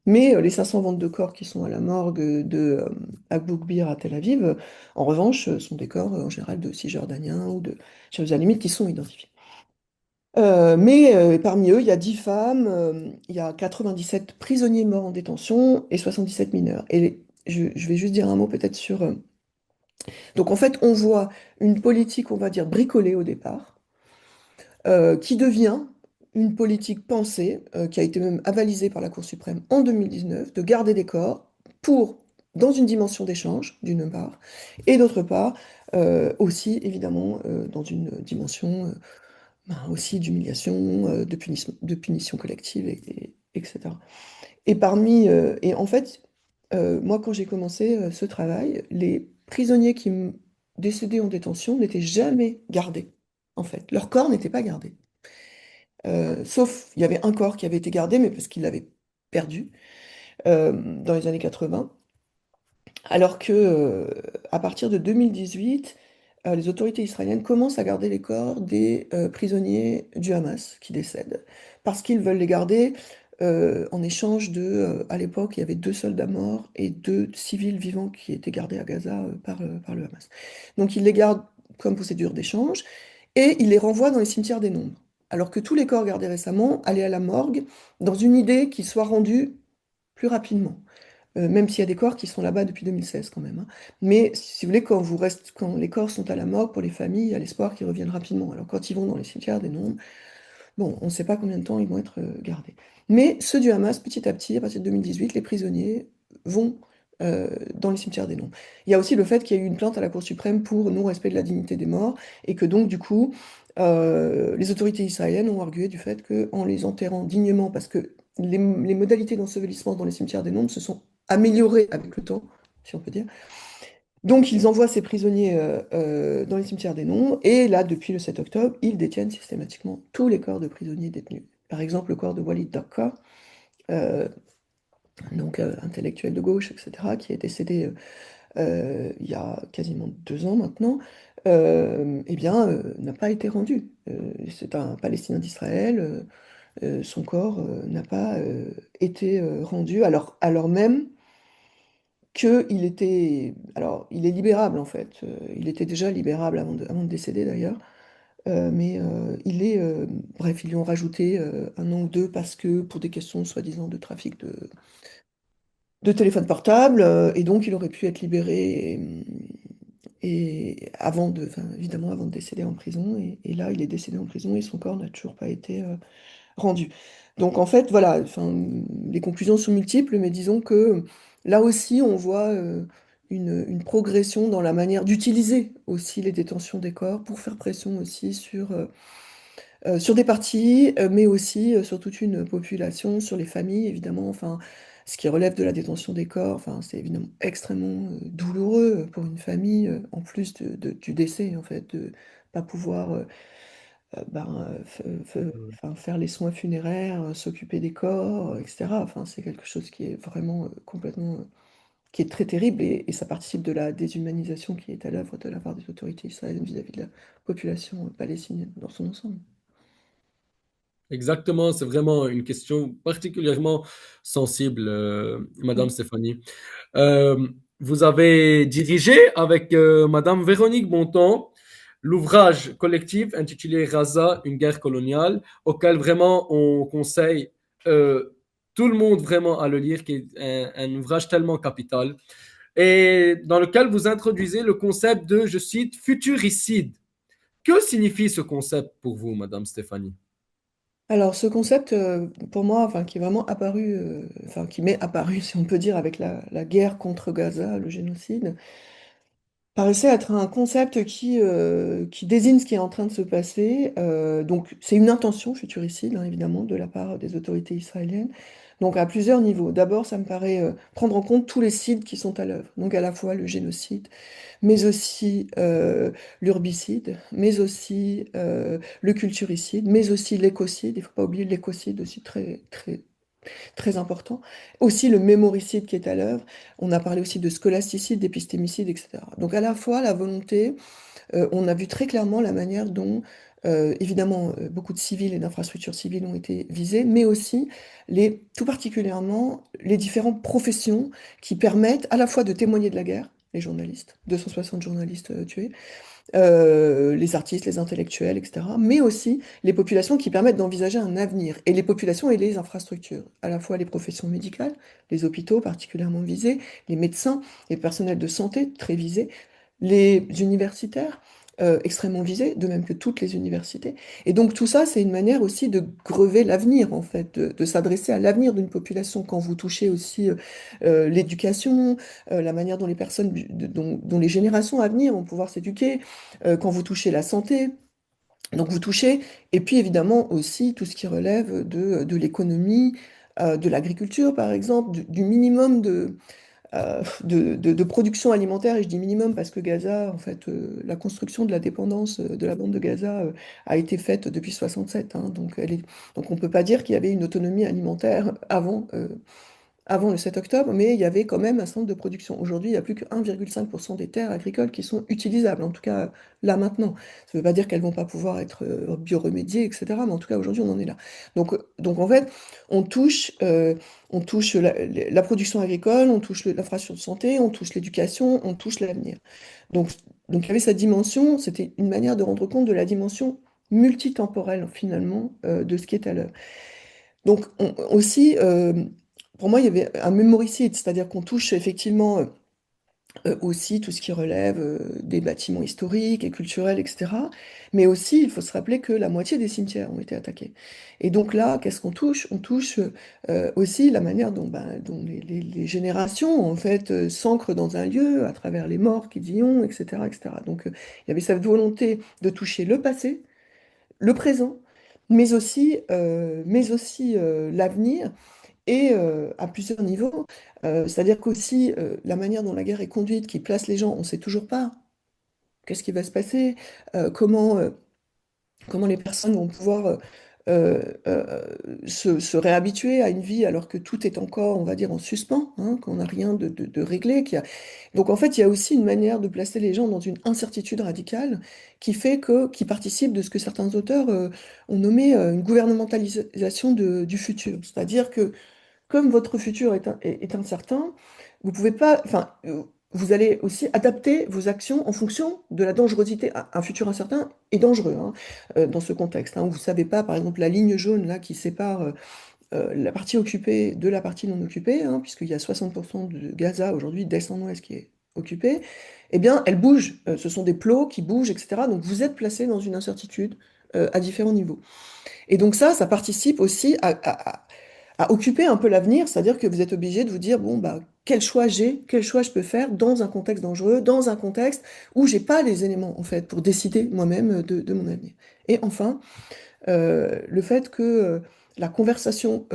Mais les 522 corps qui sont à la morgue de Abu Ghbir à Tel Aviv, en revanche, sont des corps en général de Cisjordaniens ou de Jérusalemites qui sont identifiés. Mais parmi eux, il y a 10 femmes, il y a 97 prisonniers morts en détention et 77 mineurs. Et je vais juste dire un mot peut-être sur... Donc en fait, on voit une politique, on va dire, bricolée au départ, qui devient une politique pensée, qui a été même avalisée par la Cour suprême en 2019, de garder des corps pour, dans une dimension d'échange, d'une part, et d'autre part, aussi, évidemment, dans une dimension aussi d'humiliation, de punition collective, etc. Et en fait, moi, quand j'ai commencé ce travail, les prisonniers décédés en détention n'étaient jamais gardés, en fait. Leur corps n'était pas gardé. Sauf, il y avait un corps qui avait été gardé, mais parce qu'il l'avait perdu dans les années 80. Alors que, à partir de 2018, les autorités israéliennes commencent à garder les corps des prisonniers du Hamas qui décèdent, parce qu'ils veulent les garder en échange à l'époque, il y avait 2 soldats morts et 2 civils vivants qui étaient gardés à Gaza par le Hamas. Donc ils les gardent comme procédure d'échange et ils les renvoient dans les cimetières des nombres. Alors que tous les corps gardés récemment allaient à la morgue dans une idée qu'ils soient rendus plus rapidement. Même s'il y a des corps qui sont là-bas depuis 2016 quand même, hein. Mais si vous voulez, quand les corps sont à la morgue pour les familles, il y a l'espoir qu'ils reviennent rapidement. Alors quand ils vont dans les cimetières des nombres, bon, on ne sait pas combien de temps ils vont être gardés. Mais ceux du Hamas, petit à petit, à partir de 2018, les prisonniers vont dans les cimetières des nombres. Il y a aussi le fait qu'il y a eu une plainte à la Cour suprême pour non-respect de la dignité des morts et que donc, du coup, les autorités israéliennes ont argué du fait qu'en les enterrant dignement, parce que les modalités d'ensevelissement dans les cimetières des nombres se sont améliorées avec le temps, si on peut dire. Donc, ils envoient ces prisonniers dans les cimetières des nombres, et là, depuis le 7 octobre, ils détiennent systématiquement tous les corps de prisonniers détenus. Par exemple, le corps de Walid Dakka, euh, donc intellectuel de gauche, etc., qui est décédé il y a quasiment 2 ans maintenant, eh bien, n'a pas été rendu. C'est un Palestinien d'Israël, son corps n'a pas été rendu, alors même qu'il était... Alors, il est libérable en fait. Il était déjà libérable avant de décéder d'ailleurs. Mais bref, ils lui ont rajouté un an ou deux parce que pour des questions soi-disant de trafic de téléphone portable, et donc il aurait pu être libéré et enfin, évidemment avant de décéder en prison. Et là, il est décédé en prison et son corps n'a toujours pas été rendu. Donc en fait, voilà, enfin, les conclusions sont multiples, mais disons que là aussi, on voit une progression dans la manière d'utiliser aussi les détentions des corps pour faire pression aussi sur des partis, mais aussi sur toute une population, sur les familles, évidemment. Enfin, ce qui relève de la détention des corps, enfin, c'est évidemment extrêmement douloureux pour une famille, en plus du décès, en fait, de pas pouvoir enfin, faire les soins funéraires, s'occuper des corps, etc. Enfin, c'est quelque chose qui est vraiment complètement, qui est très terrible et ça participe de la déshumanisation qui est à l'œuvre de la part des autorités israéliennes vis-à-vis de la population palestinienne dans son ensemble. Exactement, c'est vraiment une question particulièrement sensible, Madame Mm. Stéphanie. Euh, Vous avez dirigé avec Madame Véronique Bontemps l'ouvrage collectif intitulé Raza, une guerre coloniale, auquel vraiment on conseille euh, tout le monde vraiment à le lire, qui est un ouvrage tellement capital, et dans lequel vous introduisez le concept de, je cite, futuricide. Que signifie ce concept pour vous, Madame Stéphanie? Alors, ce concept, pour moi, enfin, qui est vraiment apparu, enfin, qui m'est apparu, si on peut dire, avec la guerre contre Gaza, le génocide, paraissait être un concept qui désigne ce qui est en train de se passer. Donc, c'est une intention futuricide, hein, évidemment, de la part des autorités israéliennes. Donc, à plusieurs niveaux. D'abord, ça me paraît prendre en compte tous les cides qui sont à l'œuvre. Donc, à la fois le génocide, mais aussi l'urbicide, mais aussi le culturicide, mais aussi l'écocide. Il ne faut pas oublier l'écocide aussi très, très, très important. Aussi le mémoricide qui est à l'œuvre. On a parlé aussi de scolasticide, d'épistémicide, etc. Donc à la fois la volonté, on a vu très clairement la manière dont, évidemment, beaucoup de civils et d'infrastructures civiles ont été visées, mais aussi tout particulièrement les différentes professions qui permettent à la fois de témoigner de la guerre, les journalistes, 260 journalistes tués, les artistes, les intellectuels, etc., mais aussi les populations qui permettent d'envisager un avenir, et les populations et les infrastructures, à la fois les professions médicales, les hôpitaux particulièrement visés, les médecins, les personnels de santé très visés, les universitaires. Extrêmement visés, de même que toutes les universités. Et donc tout ça, c'est une manière aussi de grever l'avenir, en fait, de s'adresser à l'avenir d'une population quand vous touchez aussi l'éducation, la manière dont les personnes, dont les générations à venir vont pouvoir s'éduquer, quand vous touchez la santé, donc vous touchez, et puis évidemment aussi tout ce qui relève de l'économie, de l'agriculture par exemple, du minimum de production alimentaire, et je dis minimum parce que Gaza, en fait, la construction de la dépendance de la bande de Gaza a été faite depuis 67, hein, donc on ne peut pas dire qu'il y avait une autonomie alimentaire avant le 7 octobre, mais il y avait quand même un centre de production. Aujourd'hui, il n'y a plus que 1,5% des terres agricoles qui sont utilisables, en tout cas là maintenant. Ça ne veut pas dire qu'elles ne vont pas pouvoir être bioremédiées, etc. Mais en tout cas, aujourd'hui, on en est là. Donc en fait, on touche, euh, on touche la production agricole, on touche l'infrastructure de santé, on touche l'éducation, on touche l'avenir. Donc, donc il y avait cette dimension, c'était une manière de rendre compte de la dimension multitemporelle, finalement, de ce qui est à l'œuvre. Donc aussi, pour moi, il y avait un mémoricide, c'est-à-dire qu'on touche effectivement aussi tout ce qui relève des bâtiments historiques et culturels, etc. Mais aussi, il faut se rappeler que la moitié des cimetières ont été attaqués. Et donc là, qu'est-ce qu'on touche? On touche aussi la manière dont les générations, en fait, s'ancrent dans un lieu à travers les morts qu'ils y ont, etc., etc. Donc il y avait cette volonté de toucher le passé, le présent, mais aussi l'avenir, et à plusieurs niveaux. C'est-à-dire qu'aussi, la manière dont la guerre est conduite, qui place les gens, on ne sait toujours pas qu'est-ce qui va se passer, comment les personnes vont pouvoir se réhabituer à une vie alors que tout est encore, on va dire, en suspens, hein, qu'on n'a rien de réglé. Donc en fait, il y a aussi une manière de placer les gens dans une incertitude radicale qui participe de ce que certains auteurs ont nommé une gouvernementalisation du futur. C'est-à-dire que comme votre futur est incertain, vous pouvez pas, enfin, vous allez aussi adapter vos actions en fonction de la dangerosité. Un futur incertain est dangereux hein, dans ce contexte. Hein, où vous ne savez pas, par exemple, la ligne jaune là, qui sépare la partie occupée de la partie non occupée, hein, puisqu'il y a 60% de Gaza aujourd'hui, d'est en ouest, qui est occupée, eh bien, elle bouge. Ce sont des plots qui bougent, etc. Donc, vous êtes placé dans une incertitude à différents niveaux. Et donc ça participe aussi à occuper un peu l'avenir, c'est-à-dire que vous êtes obligé de vous dire, bon, bah, quel choix j'ai, quel choix je peux faire dans un contexte dangereux, dans un contexte où j'ai pas les éléments, en fait, pour décider moi-même de mon avenir. Et enfin, le fait que la conversation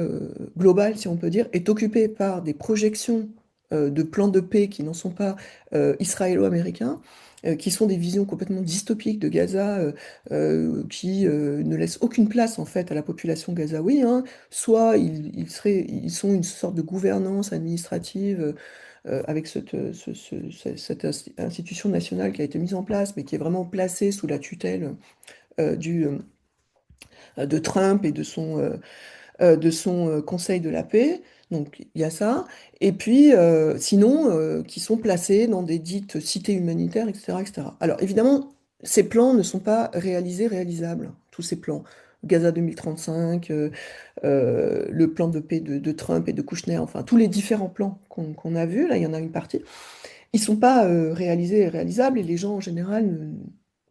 globale, si on peut dire, est occupée par des projections de plans de paix qui n'en sont pas israélo-américains, qui sont des visions complètement dystopiques de Gaza, qui ne laissent aucune place en fait à la population gazaoui, hein. Soit ils sont une sorte de gouvernance administrative avec cette institution nationale qui a été mise en place, mais qui est vraiment placée sous la tutelle du de Trump et de son Conseil de la paix. Donc il y a ça. Et puis sinon, qui sont placés dans des dites cités humanitaires, etc., etc. Alors évidemment, ces plans ne sont pas réalisables, tous ces plans. Gaza 2035, le plan de paix de Trump et de Kouchner, enfin tous les différents plans qu'on a vus, là il y en a une partie, ils sont pas réalisés et réalisables et les gens en général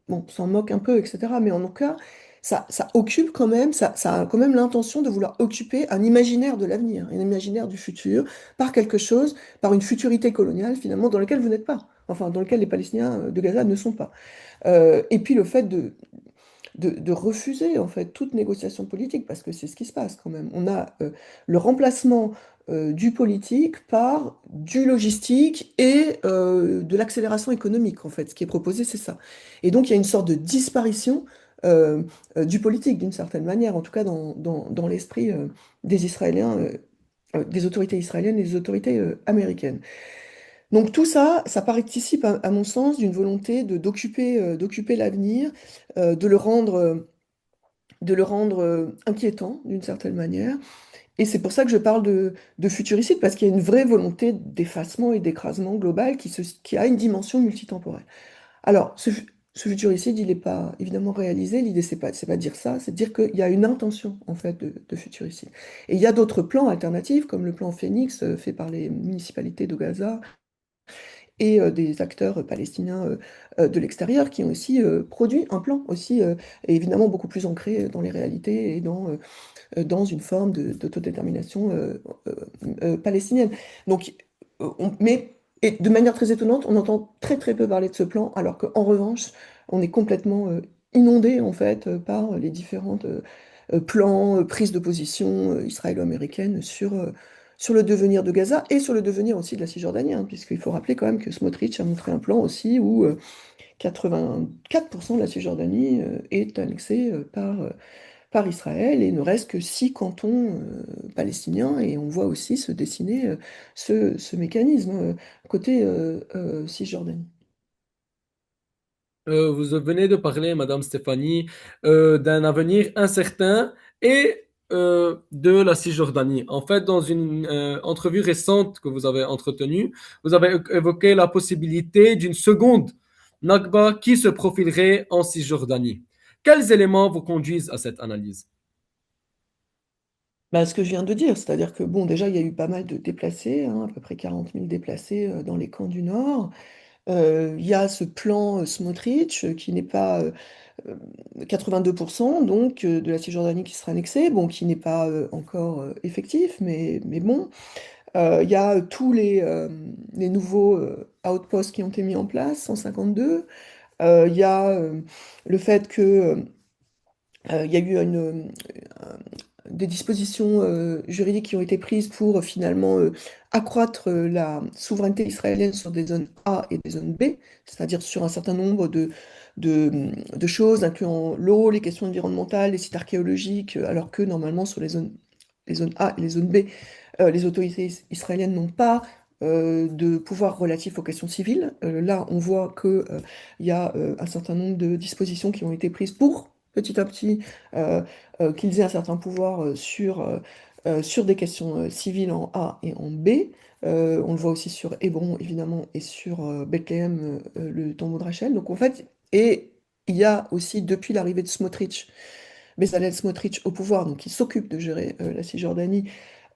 bon, s'en moquent un peu, etc. Mais en tout cas, ça occupe quand même, ça a quand même l'intention de vouloir occuper un imaginaire de l'avenir, un imaginaire du futur, par quelque chose, par une futurité coloniale finalement dans laquelle vous n'êtes pas, enfin dans laquelle les Palestiniens de Gaza ne sont pas. Et puis le fait de refuser en fait toute négociation politique, parce que c'est ce qui se passe quand même. On a le remplacement du politique par du logistique et de l'accélération économique en fait. Ce qui est proposé, c'est ça. Et donc il y a une sorte de disparition du politique d'une certaine manière, en tout cas dans l'esprit des Israéliens, des autorités israéliennes et des autorités américaines. Donc tout ça, ça participe à mon sens d'une volonté d'occuper l'avenir, de de le rendre inquiétant d'une certaine manière. Et c'est pour ça que je parle de futuricide, parce qu'il y a une vraie volonté d'effacement et d'écrasement global qui a une dimension multitemporelle. Alors, ce futuricide, il n'est pas évidemment réalisé. L'idée, c'est pas de dire ça, c'est de dire qu'il y a une intention, en fait, de futuricide. Et il y a d'autres plans alternatifs, comme le plan Phoenix, fait par les municipalités de Gaza, et des acteurs palestiniens de l'extérieur qui ont aussi produit un plan aussi, et évidemment beaucoup plus ancré dans les réalités et dans une forme d'autodétermination palestinienne. Donc, mais et de manière très étonnante, on entend très très peu parler de ce plan, alors qu'en revanche, on est complètement inondé en fait par les différentes plans, prises de position israélo-américaines sur le devenir de Gaza et sur le devenir aussi de la Cisjordanie, hein, puisqu'il faut rappeler quand même que Smotrich a montré un plan aussi où 84% de la Cisjordanie est annexée par Israël et il ne reste que 6 cantons palestiniens et on voit aussi se dessiner ce mécanisme côté Cisjordanie. Vous venez de parler, Madame Stéphanie, d'un avenir incertain et de la Cisjordanie. En fait, dans une entrevue récente que vous avez entretenue, vous avez évoqué la possibilité d'une seconde Nakba qui se profilerait en Cisjordanie. Quels éléments vous conduisent à cette analyse? Bah, ce que je viens de dire, c'est-à-dire que bon, déjà il y a eu pas mal de déplacés, hein, à peu près 40 000 déplacés dans les camps du Nord. Il y a ce plan Smotrich qui n'est pas 82% donc de la Cisjordanie qui sera annexée, bon, qui n'est pas encore effectif, mais bon. Il y a tous les nouveaux outposts qui ont été mis en place, 152. Il y a le fait que il y a eu des dispositions juridiques qui ont été prises pour finalement accroître la souveraineté israélienne sur des zones A et des zones B, c'est-à-dire sur un certain nombre de choses, incluant l'eau, les questions environnementales, les sites archéologiques, alors que normalement sur les zones A et les zones B, les autorités israéliennes n'ont pas de pouvoir relatif aux questions civiles. Là, on voit qu'il y a un certain nombre de dispositions qui ont été prises pour, petit à petit, qu'ils aient un certain pouvoir sur des questions civiles en A et en B. On le voit aussi sur Hébron, évidemment, et sur Bethléem, le tombeau de Rachel. Donc, en fait, et il y a aussi, depuis l'arrivée de Smotrich, Bezalel Smotrich au pouvoir, donc qui s'occupe de gérer la Cisjordanie,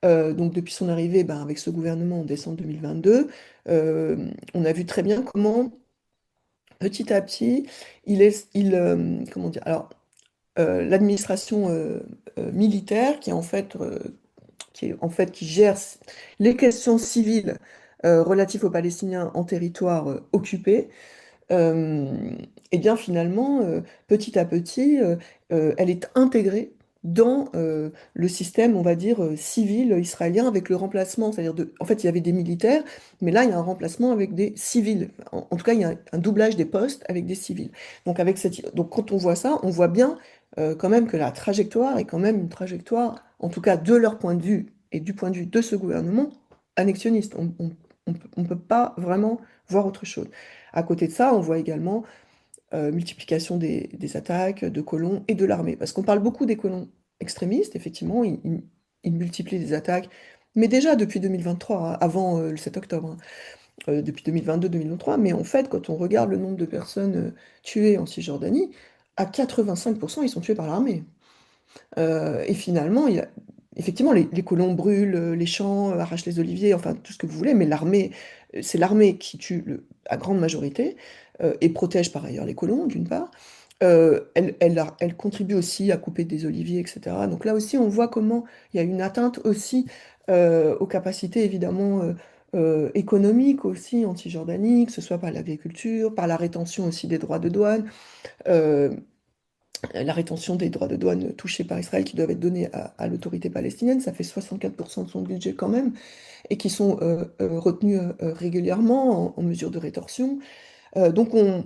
donc depuis son arrivée avec ce gouvernement en décembre 2022, on a vu très bien comment, petit à petit, comment dire, alors, l'administration militaire qui gère les questions civiles relatives aux Palestiniens en territoire occupé, euh, et bien finalement, petit à petit, elle est intégrée dans le système, on va dire, civil israélien avec le remplacement. C'est-à-dire, en fait, il y avait des militaires, mais là, il y a un remplacement avec des civils. En tout cas, il y a un doublage des postes avec des civils. Donc quand on voit ça, on voit bien quand même que la trajectoire est quand même une trajectoire, en tout cas de leur point de vue et du point de vue de ce gouvernement, annexionniste. On peut pas vraiment voir autre chose. À côté de ça, on voit également multiplication des attaques de colons et de l'armée. Parce qu'on parle beaucoup des colons extrémistes, effectivement, ils multiplient les attaques, mais déjà depuis 2023, hein, avant le 7 octobre, hein, depuis 2022-2023. Mais en fait, quand on regarde le nombre de personnes tuées en Cisjordanie, à 85%, ils sont tués par l'armée. Et finalement, effectivement, les colons brûlent les champs, arrachent les oliviers, enfin tout ce que vous voulez, mais c'est l'armée qui tue la grande majorité et protège par ailleurs les colons, d'une part. Elle contribue aussi à couper des oliviers, etc. Donc là aussi, on voit comment il y a une atteinte aussi aux capacités, évidemment, économiques aussi en Cisjordanie, que ce soit par l'agriculture, par la rétention aussi des droits de douane. Euh, la rétention des droits de douane touchés par Israël qui doivent être donnés à l'autorité palestinienne, ça fait 64% de son budget quand même, et qui sont retenus régulièrement en mesure de rétorsion. Donc on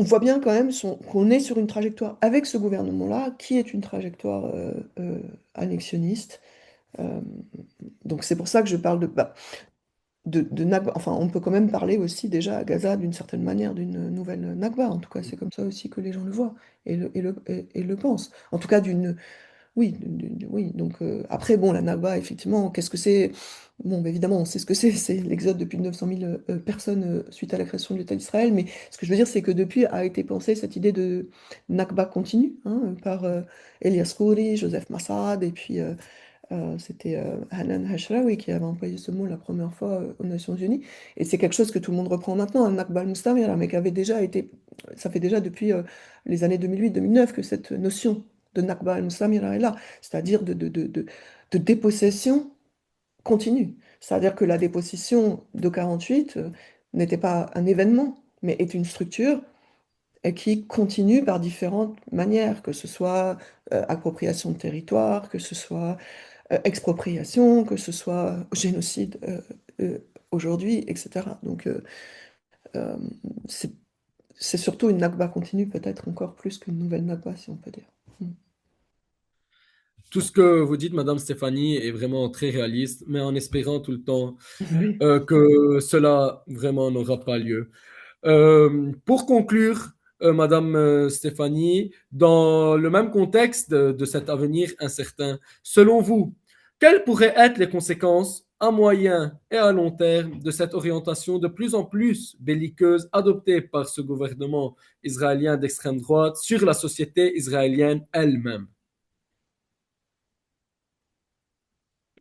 voit bien quand même qu'on est sur une trajectoire avec ce gouvernement-là, qui est une trajectoire annexionniste. Euh, donc c'est pour ça que je parle de Nakba. Enfin, on peut quand même parler aussi déjà à Gaza d'une certaine manière d'une nouvelle Nakba. En tout cas, c'est comme ça aussi que les gens le voient et le pensent. En tout cas, oui, oui. Donc après, bon, la Nakba, effectivement, qu'est-ce que c'est? Bon, bah, évidemment, on sait ce que c'est. C'est l'exode de plus de 900 000 personnes suite à la création de l'État d'Israël. Mais ce que je veux dire, c'est que depuis a été pensée cette idée de Nakba continue, hein, par Elias Khoury, Joseph Massad et puis c'était Hanan Hashrawi qui avait employé ce mot la première fois aux Nations Unies. Et c'est quelque chose que tout le monde reprend maintenant, un Nakba al-Mustamir, mais qui avait déjà été. Ça fait déjà depuis les années 2008-2009 que cette notion de Nakba al-Mustamir est là, c'est-à-dire de dépossession continue. C'est-à-dire que la dépossession de 48 n'était pas un événement, mais est une structure et qui continue par différentes manières, que ce soit appropriation de territoire, que ce soit expropriation, que ce soit génocide aujourd'hui, etc. Donc euh, c'est c'est surtout une Nakba continue, peut-être encore plus qu'une nouvelle Nakba, si on peut dire. Mm. Tout ce que vous dites, Madame Stéphanie, est vraiment très réaliste, mais en espérant tout le temps Oui. que cela vraiment n'aura pas lieu. Pour conclure, Madame Stéphanie, dans le même contexte de cet avenir incertain, selon vous, quelles pourraient être les conséquences à moyen et à long terme de cette orientation de plus en plus belliqueuse adoptée par ce gouvernement israélien d'extrême droite sur la société israélienne elle-même?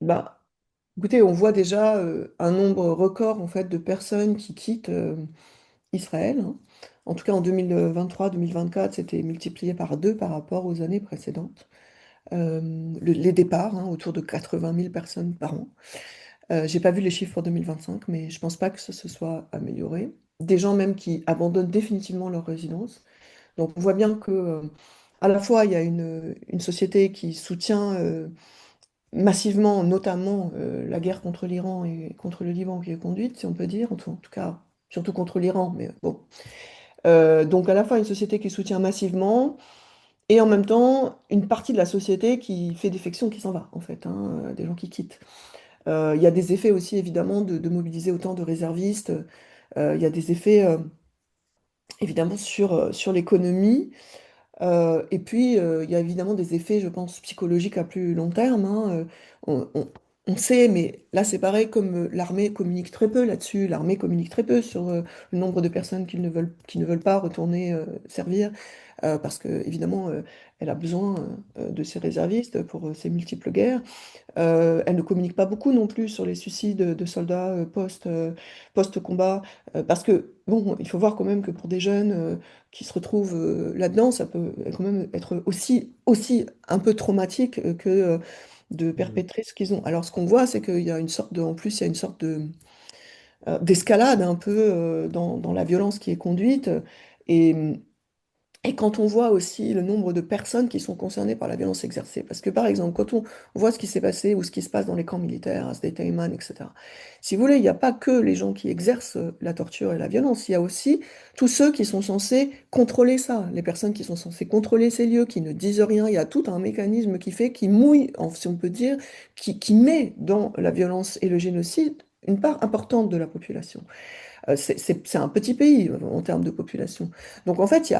Bah, écoutez, on voit déjà un nombre record en fait de personnes qui quittent Israël, hein. En tout cas, en 2023-2024, c'était multiplié par deux par rapport aux années précédentes. Les départs, hein, autour de 80 000 personnes par an. J'ai pas vu les chiffres pour 2025, mais je pense pas que ça se soit amélioré. Des gens même qui abandonnent définitivement leur résidence. Donc on voit bien que à la fois il y a une société qui soutient massivement, notamment la guerre contre l'Iran et contre le Liban qui est conduite, si on peut dire, en tout cas surtout contre l'Iran, mais bon. Donc à la fois une société qui soutient massivement et en même temps une partie de la société qui fait défection, qui s'en va en fait, hein, des gens qui quittent. Il y a des effets aussi évidemment de mobiliser autant de réservistes. Il y a des effets évidemment sur l'économie. Et puis, il y a évidemment des effets, je pense, psychologiques à plus long terme, hein. On sait, mais là c'est pareil, comme l'armée communique très peu là-dessus, l'armée communique très peu sur le nombre de personnes qui ne veulent pas retourner servir, parce que évidemment, elle a besoin de ses réservistes pour ses multiples guerres. Elle ne communique pas beaucoup non plus sur les suicides de soldats post-combat, parce que, bon, il faut voir quand même que pour des jeunes qui se retrouvent là-dedans, ça peut quand même être aussi un peu traumatique que de Mhm. perpétrer ce qu'ils ont. Alors, ce qu'on voit, c'est qu'il y a une sorte de, en plus, il y a une sorte d'escalade un peu dans la violence qui est conduite. Et, et quand on voit aussi le nombre de personnes qui sont concernées par la violence exercée, parce que par exemple, quand on voit ce qui s'est passé ou ce qui se passe dans les camps militaires, à Sdetayman, etc., si vous voulez, il n'y a pas que les gens qui exercent la torture et la violence, il y a aussi tous ceux qui sont censés contrôler ça, les personnes qui sont censées contrôler ces lieux, qui ne disent rien, il y a tout un mécanisme qui fait, qui mouille, si on peut dire, qui met dans la violence et le génocide une part importante de la population. C'est un petit pays en termes de population. Donc en fait,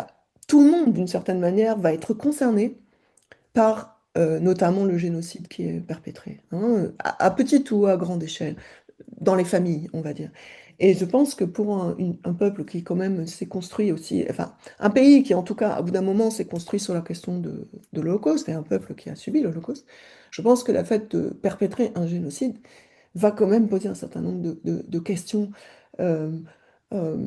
tout le monde, d'une certaine manière, va être concerné par notamment le génocide qui est perpétré, hein, à petite ou à grande échelle, dans les familles, on va dire. Et je pense que pour un peuple qui quand même s'est construit aussi, enfin un pays qui en tout cas, au bout d'un moment, s'est construit sur la question de l'Holocauste, et un peuple qui a subi l'Holocauste, je pense que la fait de perpétrer un génocide, va quand même poser un certain nombre de questions. euh, euh,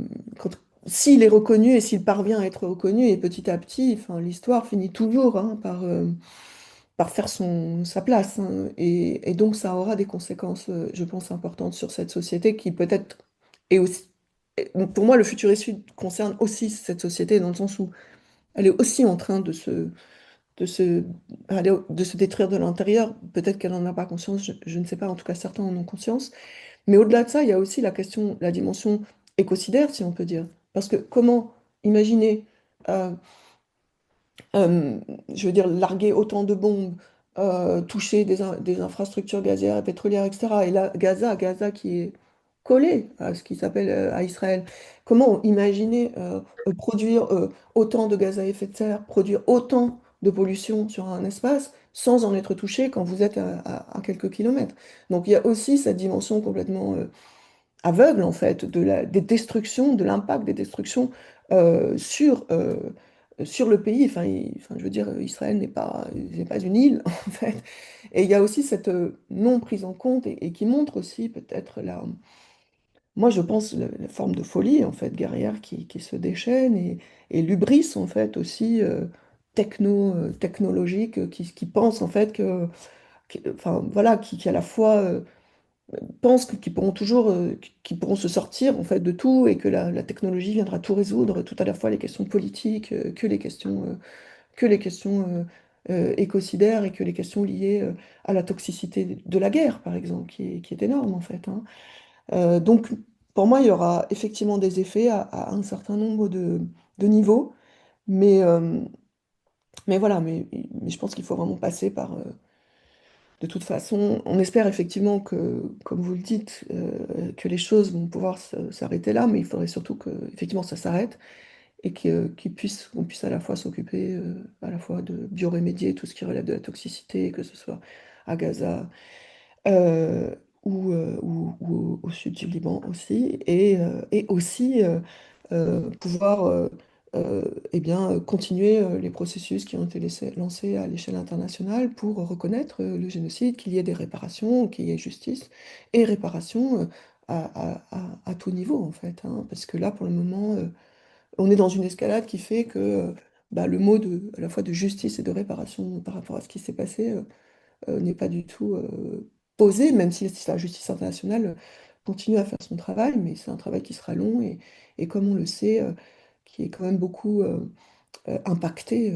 S'il est reconnu et s'il parvient à être reconnu, et petit à petit, enfin, l'histoire finit toujours hein, par faire sa place, hein. Et donc ça aura des conséquences, je pense, importantes sur cette société qui peut-être est aussi... Pour moi, le futuriste concerne aussi cette société dans le sens où elle est aussi en train de se, de se détruire de l'intérieur. Peut-être qu'elle n'en a pas conscience, je ne sais pas, en tout cas certains en ont conscience. Mais au-delà de ça, il y a aussi la question, la dimension écocidaire, si on peut dire. Parce que comment imaginer, euh, euh, je veux dire, larguer autant de bombes, toucher des infrastructures gazières et pétrolières, etc. Et là, Gaza qui est collé à ce qui s'appelle à Israël. Comment imaginer produire autant de gaz à effet de serre, produire autant de pollution sur un espace sans en être touché quand vous êtes à quelques kilomètres. Donc il y a aussi cette dimension complètement aveugle en fait des destructions, de l'impact des destructions sur le pays. Enfin, je veux dire, Israël n'est pas une île en fait. Et il y a aussi cette non prise en compte et qui montre aussi peut-être moi je pense la forme de folie en fait guerrière qui se déchaîne et l'hubris en fait aussi technologique qui pense en fait enfin voilà, qui à la fois pensent qu'ils pourront toujours, qu'ils pourront se sortir en fait de tout et que la technologie viendra tout résoudre, tout à la fois les questions politiques, que les questions écocidaires et que les questions liées à la toxicité de la guerre, par exemple, qui est énorme en fait, hein. Donc, pour moi, il y aura effectivement des effets à un certain nombre de niveaux, mais, euh, mais voilà, mais je pense qu'il faut vraiment passer par de toute façon, on espère effectivement que, comme vous le dites, que les choses vont pouvoir s'arrêter là, mais il faudrait surtout que effectivement ça s'arrête et qu'on puisse à la fois s'occuper à la fois de bioremédier tout ce qui relève de la toxicité, que ce soit à Gaza euh, ou au sud du Liban aussi, et aussi pouvoir euh, eh bien, continuer les processus qui ont été lancés à l'échelle internationale pour reconnaître le génocide, qu'il y ait des réparations, qu'il y ait justice et réparation à tout niveau, en fait, hein. Parce que là, pour le moment, on est dans une escalade qui fait que bah, le mot à la fois de justice et de réparation par rapport à ce qui s'est passé n'est pas du tout posé, même si la justice internationale continue à faire son travail, mais c'est un travail qui sera long et comme on le sait, qui est quand même beaucoup impacté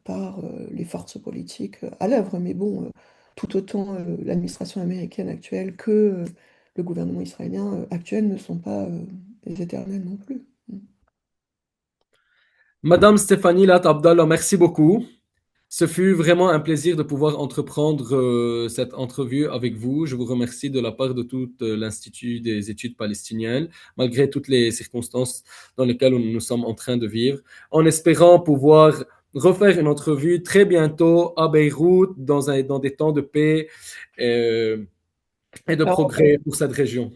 par les forces politiques à l'œuvre. Mais bon, tout autant l'administration américaine actuelle que le gouvernement israélien actuel ne sont pas les éternels non plus. Madame Stéphanie Lat Abdallah, merci beaucoup. Ce fut vraiment un plaisir de pouvoir entreprendre cette entrevue avec vous. Je vous remercie de la part de tout l'Institut des études palestiniennes, malgré toutes les circonstances dans lesquelles nous sommes en train de vivre, en espérant pouvoir refaire une entrevue très bientôt à Beyrouth dans des temps de paix euh, et de Alors, progrès pour cette région.